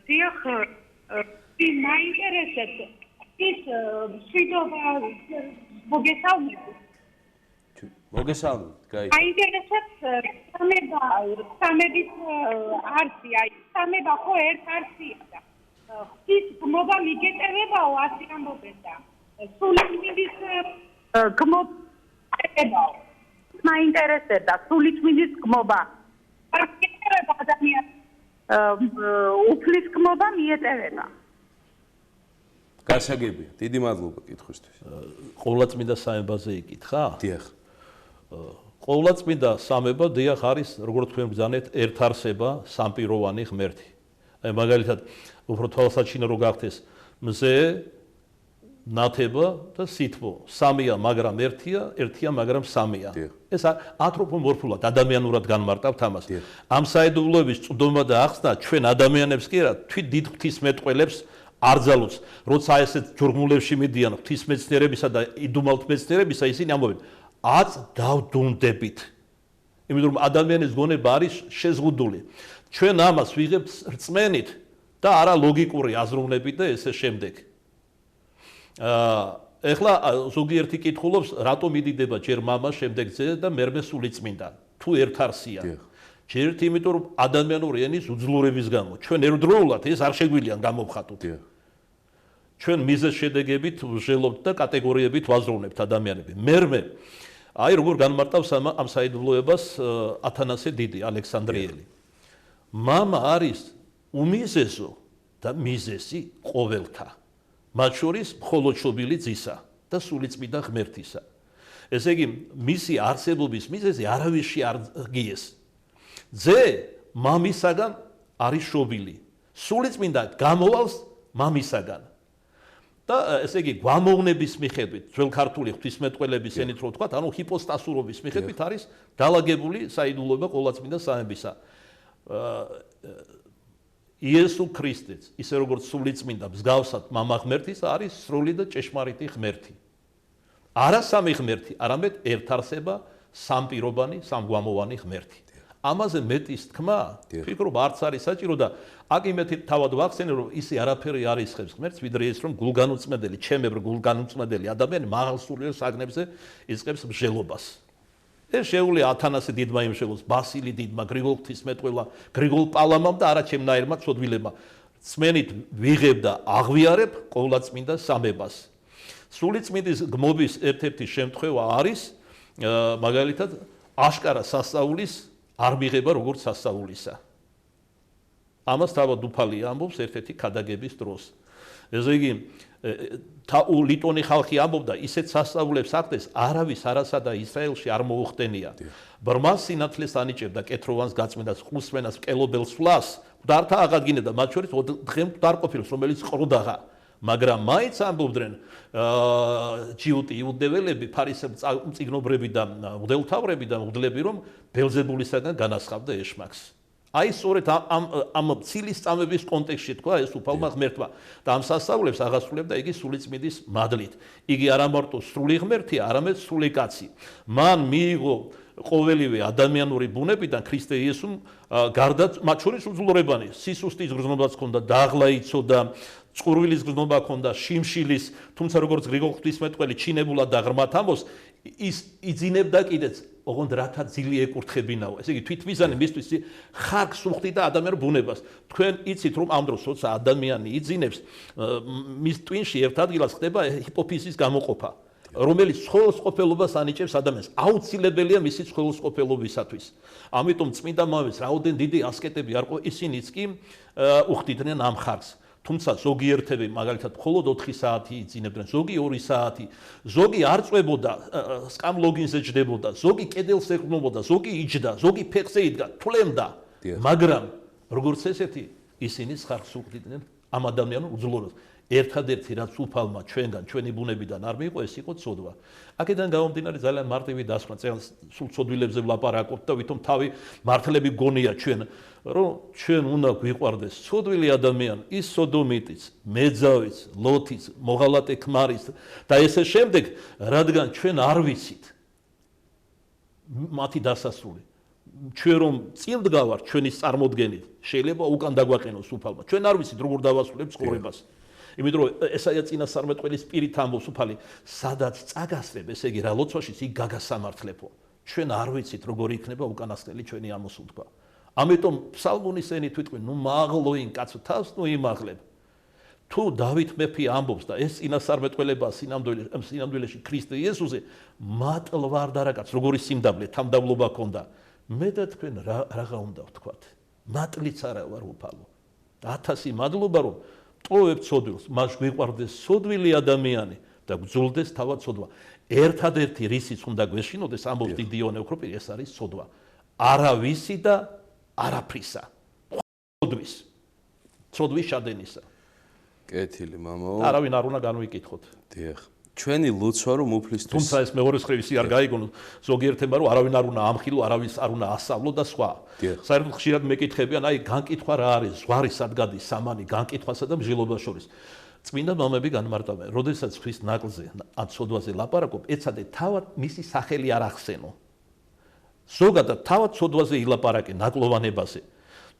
დიახ, მაინტერესებს ის სვიდობა მოგესალმებით. მოგესალმებით, გაი. აინტერესებს სამების არსი, აი სამება ხო ერთ არსია და ის გმობა მიგეტევებაო ასე ამბობენ და სულიწმინდის გმობაო. მაინტერესებდა სულიწმინდის გმობა. არ მიგეტევება ადამიანს უფლის გმობა მიეტევება. გასაგებია, დიდი მადლობა კითხვისთვის. ყოვლადწმინდა სამებაზე იკითხა? დიახ. ყოვლადწმინდა სამება დიახ არის, როგორც თქვენ ბრძანეთ, ერთარსება, სამპიროვანი ღმერთი. აი მაგალითად, უფრო თვალსაჩინო რო გახდეს მზე, ნათება და სითბო. სამია, მაგრამ ერთია, მაგრამ სამია. ეს ანთროპომორფულად ადამიანურად განმარტავთ ამას. ამ საიდუმლოების წვდომა და ახსნა ჩვენ ადამიანებს კი არა, თვით დიდ ღვთისმეტყველებს არძალოს, როცა ესეთ ჯურმულებში მიდიან ღვთისმეცნიერებისა და იდუმალთმეცნიერებისა, ისინი ამბობენ, აც დავდუნდებით. იმიტომ რომ ადამიანის გონება არის შეზღუდული. ჩვენ ამას ვიღებთ რწმენით და არა ლოგიკური აზროვნებით და ესე შემდეგ. ეხლა ზოგიერთი კითხულობს, რატომ იდიდება ჯერ მამა, შემდეგ ძე და მერმე სულიწმინდა, თუ ერთარსია. ჯერთ იმიტომ რომ ადამიანური ენის უძლურების გამო ჩვენ ერთდროულად ეს არ შეგვიძლია გამოვხატოთ. ჩვენ მიზეს შედეგებით ვჟელობთ და კატეგორიებით ვაზროვნებთ ადამიანები. მერმე აი როგორ განმარტავს ამ საიდუმლოებას ათანასე დიდი ალექსანდრიელი. მამა არის უმიზესო და მიზესი ყოველთა. მათ შორის მხოლოდ შობილი ძისა და სულიწმინდა ღმერთისა. ესე იგი მისი არსებობის მიზეზი არავისში არ გიეს. ძე მამისაგან არის შობილი. სულიწმინდა გამოვავს მამისაგან. და ესე იგი გვამოვნების მიხედვით, ძველ ქართული ღვთისმეტყველების ენით რო ვთქვათ, ანუ ჰიპოსტასურობის მიხედვით არის დალაგებული საიდუმლოება ყოვლადწმინდა სამებისა. იესო ქრისტეც, ისე როგორც სულიწმინდა მსგავსად მამა ღმერთის არის სრული და ჭეშმარიტი ღმერთი. არა სამი ღმერთი, არამედ ერთ არსება, სამპირობანი, სამგვამოვანი ღმერთი. ამაზე მეტის თქმა, ფიქრობ არც არის საჭირო და აქ იმეთი თავად ვახსენე, რომ ისე არაფერი არ ისხებს ღმერთს, ვიდრე ის რომ გულგანუწმედელი, ჩემებრ გულგანუწმედელი ადამიანი მაღალ სულიერ საგნებზე ისყებს მსჯელობას. ეს შეუძლია ათანასე დიდმა იმშელოს, ბასილი დიდმა, გრიგოლ ღვთისმეტყველა, გრიგოლ პალამამ და არა ჩემნაირმა ცოდვილებმა. წმენით ვიღებ და აღვიარებ ყოვლადწმინდა სამებას. სულიწმინდის გმობის ერთ-ერთი შემთხვევა არის მაგალითად აშკარა სასწაულის არ მიღება როგორც სასწაულისა. ამას თავად უფალი ამბობს ერთ-ერთი ქადაგების დროს. ესე იგი ლიტონი ხალხი ამბობდა ისეთ სასწაულებს ახდეს არავის არასა და ისრაელში არ მოუხდენია. ბრმას სინათლეს ანიჭებდა კეთროვანს გაწმენდას ხუსვენას მკელობელს სვლას მკვდართა აღადგინა და მათ შორის დღემ მკვდარყოფილს რომელიც ყრუდაღა. მაგრამ მაინც ამბობდნენ ჯიუტი იუდეველები, ფარისებრები და მღვდელმთავრები და მღვდლები რომ ბელზებულისაგან განასხავდა ეშმაკს. აი სწორედ ამ ცილის წამების კონტექსტში თქვა ეს უფალმა ღმერთმა და ამ სასწაულებს აღასრულებდა იგი სულიწმინდის მადლით. იგი არა მარტო სრული ღმერთია, არამედ სრული კაცი. მან მიიღო ყოველივე ადამიანური ბუნებიდან ქრისტე იესომ გარდა მათ შორის უძლურებანი, სისუსტის გრძნობაც ჰქონდა, დაღლა იცოდა, წყურვილის გრძნობა ჰქონდა, შიმშილის, თუმცა როგორც გრიგოლ ღვთისმეტყველი ჩინებულად და ღრმად ამბობს, ის იძინებდა კიდეც, ოღონდ რათა ძილი ეკურთხებინაო. ესე იგი თვითმიზანი მისთვის ხარკს უხდიდა და ადამიანურ ბუნებას. თქვენ იცით რომ ამ დროს როცა ადამიანი იძინებს, მის ტვინში ერთ ადგილას ხდება ჰიპოფიზის გამოყოფა, რომელიც ცხოველსყოფელობას ანიჭებს ადამიანს. აუცილებელია მისი ცხოველსყოფელობისათვის. ამიტომ წმინდა მამის რაოდენ დიდი ასკეტები არ ყო, ისინიც კი უხდიდნენ ამ ხარკს. თუმცა ზოგიერთები მაგალითად მხოლოდ 4 საათი იძინებდნენ, ზოგი 2 საათი, ზოგი არ წვებოდა, სკამლოგინზე ჯდებოდა, ზოგი კედელს ეყრდნობოდა, ზოგი იჯდა, ზოგი ფეხზე იდგა, თვლემდა. მაგრამ როგორც ესეთი ისინი ხარკს უხდიდნენ ამ ადამიანურ უძლურობას. ერთადერთი რაც უფალმა ჩვენგან, ჩვენი ბუნებიდან არ მიიღო, ეს იყო ცოდვა. აქედან გამომდინარე ძალიან მარტივი დასკვნა, სულ ცოდვილებზე ვლაპარაკობთ და ვითომ თავი მართლები გონია ჩვენ, რომ ჩვენ უნდა გვიყვარდეს ცოდვილი ადამიანი, ის სოდომიტიც, მეძავიც, ლოთიც, მოღალატე ქმარის და ესე შემდეგ, რადგან ჩვენ არ ვიცით მათი დასასრული. ჩვენ რომ წინ დგავართ ჩვენი წარმოდგენით, შეიძლება უკან დაგვაყენოს უფალმა. ჩვენ არ ვიცით როგორ დავასრულებთ ცხოვრებას. იმიტომ რომ ესაა წინასწარმეტყველის პირით ამბობს უფალი, სადაც წაგასწრებ, ესე იგი რა ლოცვაშიც იქ გაგასამართლებო. ჩვენ არ ვიცით როგორ იქნება უკანასკნელი ჩვენი ამოსულთქვა. ამიტომ ფსალმუნის ენით ვიტყვი, ნუ მაღლოინ კაცო თავს ნუ იმაღლებ. თუ დავით მეფე ამბობს და ეს წინასწარმეტყველება სინამდვილეში ქრისტე იესოზე მატლ ვარ და რა კაც როგორი სიმდაბლე თამდავლობა ქონდა. მე და თქვენ რაღა უნდა ვთქვათ. მატლიც არა ვარ უფალო. 1000 მადლობა რომ ტოვებ ცოდვილს, მას გვიყვარდეს ცოდვილი ადამიანი და გძულდეს თავად ცოდვა. ერთადერთი რისიც უნდა გვეშინოდეს, ამბობს დიდი იონე ოქროპირი, ეს არის ცოდვა. არავისი და არაფრისა. ცოდვის. ცოდვის შადენისა. კეთილი მამაო. არავინ არ უნდა განვიკითხოთ. დიახ. ჩვენი ლოცვა რომ უფლისთვის. თუმცა ეს მეორე ხრივისი არ გაიგონო, ზოგიერთმა რომ არავინ არ უნდა ამხილო, არავის არ უნდა ასავლო და სხვა. საერთოდ ხშირად მეკითხებიან, აი განკითხვა რა არის, ზღვარი სად გადის სამანი განკითხვასა და მსჯელობას შორის. წმინდა მამები განმარტავენ, როდესაც ხვის ნაკლზე ან ცოდვაზე ლაპარაკობ, ეცადე თავად მისი სახელი არ ახსენო. ზოგადად თავად ცოდვაზე ილაპარაკე ნაკლოვანებაზე.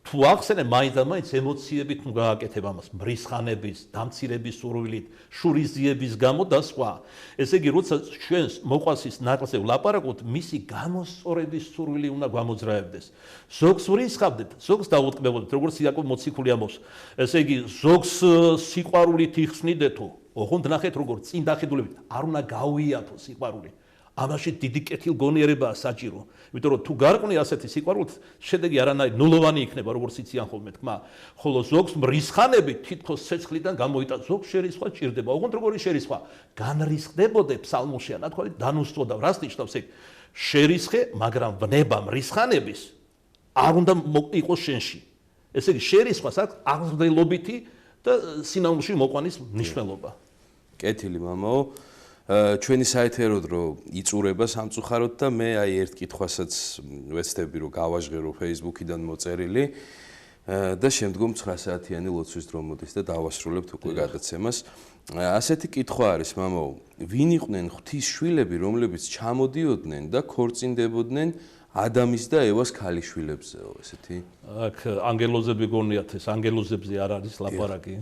თუ ახსენე მაინც ემოციებით თუ გააკეთებ ამას, მრისხანების, დამცირების სურვილით, შურიზიების გამო და სხვა. ესე იგი, როცა ჩვენ მოყვას ის ნაკლზე ვლაპარაკობთ, მისი გამოსწორების სურვილი უნდა გამოძრაებდეს. ზოგს ვრისხავდეთ, ზოგს დაუტკბებოდეთ, როგორც იაკობ მოციქული ამბობს. ესე იგი, ზოგს სიყვარულით იხსნიდეთო, ოღონდ ნახეთ როგორც წინ დახედულებით, არ უნდა გაუიათო სიყვარული. ამაში დიდი კეთილგონიერებაა საჭირო. იმიტომ რომ თუ გარყვნი ასეთი სიყვარულით, შედეგი არანაირი ნულოვანი იქნება, როგორც იციან ხოლმე თქმა. ხოლო ზოგს მრისხანებით თითქოს ცეცხლიდან გამოიტანს, ზოგს შერისხვა ჭირდება. ოღონდ როგორი შერისხვა? განრისხდებოდე ფსალმუშია, ნათქვამი დანუსწოდა. რას ნიშნავს ეგ? შერისხე, მაგრამ ვნება მრისხანების არ უნდა იყოს შენში. ესე იგი, შერისხვას აქვს აღზრდელობითი და სინამდვილეში მოყვანის მნიშვნელობა. კეთილი მამაო. ჩვენი საეთერო დრო იწურება სამწუხაროდ და მე აი ერთ კითხვასაც ვეცდები რომ გავაჟღერო Facebook-იდან მოწერილი და შემდგომ 9 საათიანი ლოცვის დრო მოდის და დავასრულებთ უკვე გადაცემას. ასეთი კითხვა არის, მამაო, ვინ იყვნენ ღვთის შვილები, რომლებიც ჩამოდიოდნენ და ქორწინდებოდნენ ადამის და ევას ქალიშვილებზეო, ესეთი? აქ ანგელოზები გონიათ, ეს ანგელოზებზე არ არის ლაპარაკი,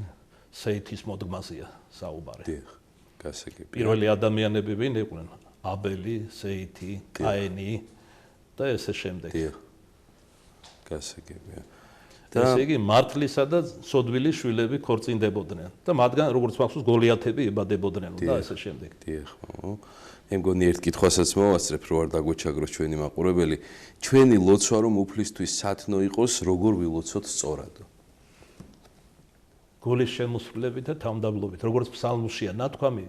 სეითის მოდგმაზეა საუბარი. დიახ, გასაგებია. პირველი ადამიანები ვინ იყვნენ? აბელი, სეითი, კაენი და ესე შემდეგ. დიახ. გასაგებია. ესე იგი მართლისა და სოდვილის შვილები ქორწინდებოდნენ და მათგან როგორც მახსოვს გოლიათები ებადებოდნენ და ესე შემდეგ. დიახ, მე მგონი ერთ კითხვასაც მოვასწრებ, რო არ დაგვეჩაგროს ჩვენი მაყურებელი, ჩვენი ლოცვა რომ უფლისთვის სათნო იყოს, როგორ ვილოცოთ სწორად? გოლის შემოსვლებით და თავმდაბლობით, როგორც ფსალმუშია ნათქვამი,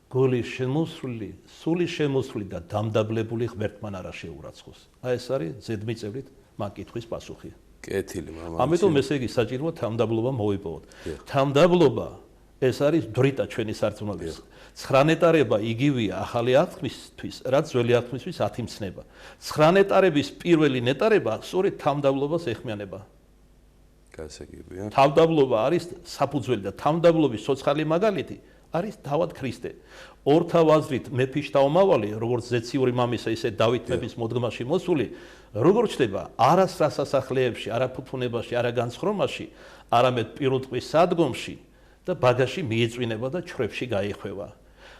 გოლის შემოსვლილი, სული შემოსვლილი და დამდაბლებული ღმერთთან არა შეურაცხოს. აი ეს არის ზედმიწევრით მაგ კითხვის პასუხი. კეთილი მამა. ამიტომ ესე იგი საჭიროა თავმდაბლობა მოვიპოვოთ. თავმდაბლობა ეს არის დრიტა ჩვენი სარწმუნოების. 9 ნეტარება იგივეა ახალი აღთქმისთვის, რაც ძველი აღთქმისთვის 10 მცნება. 9 ნეტარების პირველი ნეტარება სწორედ თავმდაბლობას ეხმიანება. გასაგებია. თავმდაბლობა არის საფუძველი და თავმდაბლობის სოცხალი მაგალითი არის თავად ქრისტე. ორთავ აზრით მეფის თავმავალი, როგორც ზეციური მამისა, ისე დავით მეფის მოდგმაში მოსული, როგორ ჩდება არასრა სასახლეებში, არა ფუფუნებაში, არა განცხრომაში, არამედ პირუტყვის სადგომში და ბაგაში მიეწვინება და ჩრებში გაიხვევა.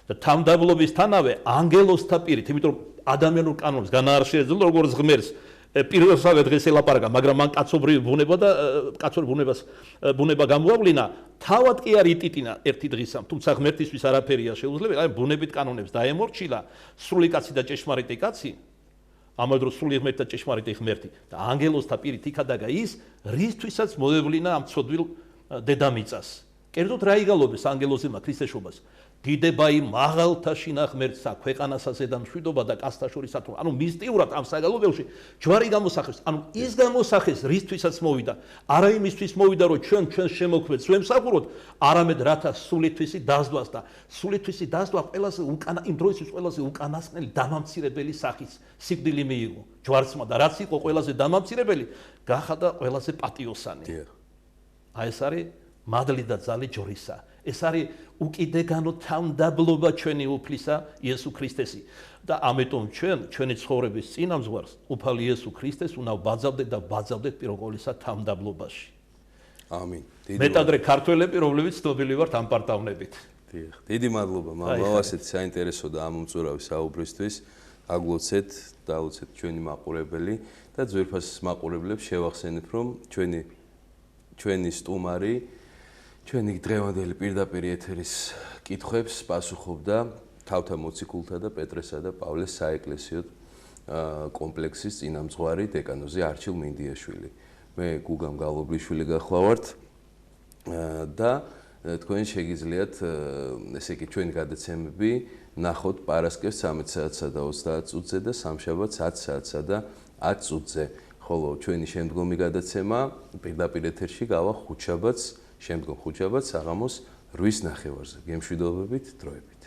და თავმდაბლობისთანავე ანგელოზთა პირით, იმიტომ რომ ადამიანურ კანონს განაარჩიებს როგორც ღმერთს პირველსავე დღეს ელაპარაკა, მაგრამ მან კაცობრივი ბუნება და კაცობრ ბუნება გამოავლინა, თავად კი არ იტიტინა ერთი დღისამ, თუმცა ღმერთისთვის არაფერია შეუძლებელი, აი ბუნებით კანონებს დაემორჩილა, სრული კაცი და ჭეშმარიტი კაცი, ამავე დროს სრული ღმერთი და ჭეშმარიტი ღმერთი და ანგელოზთა პირით იქადაგა ის, რისთვისაც მოევლინა ამ ცოდვილ დედამიწას. კერძოდ რა იგალობეს ანგელოზებმა ქრისტეშობას? დიდება იმ მაღალთა შინაღმერთსა, ქვეყანასა ზედა მშვიდობა და კაცთა შორის სათნო. ანუ მისტიურად ამ საგალობელში ჯვარი გამოსახეს, ანუ ის გამოსახეს, რისთვისაც მოვიდა. არა იმისთვის მოვიდა, რომ ჩვენ შემოქმედს ვემსახუროთ, არამედ რათა სულითვისი დასდვას და სულითვისი დასდვა ყველაზე უკანა იმ დროისთვის ყველაზე უკანასკნელი დამამცირებელი სახის სიკვდილი მიიღო. ჯვარცმა და რაც იყო ყველაზე დამამცირებელი, გახადა ყველაზე პატიოსანი. აი ეს არის მადლი და ძალი ჯორისა. ეს არის უკიდეგანო თავმდაბლობა ჩვენი უფლისა იესო ქრისტესი და ამიტომ ჩვენი ცხოვრების წინამძღვარს უფალი იესო ქრისტეს უნდა ვბაძავდეთ და ვბაძავდეთ პირველყოლისა თავმდაბლობაში. ამინ. მეტადრე ქართველები, რომლებიც ცნობილი ვართ ამ პარტავნებით. დიახ. დიდი მადლობა მამა, ასეთ საინტერესო და ამომწურავი საუბრისთვის. აგლოცეთ, დაუცეთ ჩვენი მაყურებელი და ძვირფას მაყურებლებს შევახსენებ, რომ ჩვენი სტუმარი ჩვენი დღევანდელი პირდაპირ ეთერის კითხვებს პასუხობდა თავთა მოციქულთა და პეტრესა და პავლეს საეკლესიო კომპლექსის წინამძღვარი დეკანოზი არჩილ მინდიაშვილი. მე გუგამ გალობლიშვილი გახლავართ და თქვენ შეგიძლიათ ესე იგი ჩვენი გადაცემები ნახოთ პარასკევს 13 საათსა და 30 წუთზე და სამშაბათს 10 საათსა და 10 წუთზე. ხოლო ჩვენი შემდგომი გადაცემა პირდაპირ ეთერში გავა ხუთშაბათს, შემდგომ ხუთშაბათს საღამოს 8:30-ზე. გემშვიდობებით, დროებით.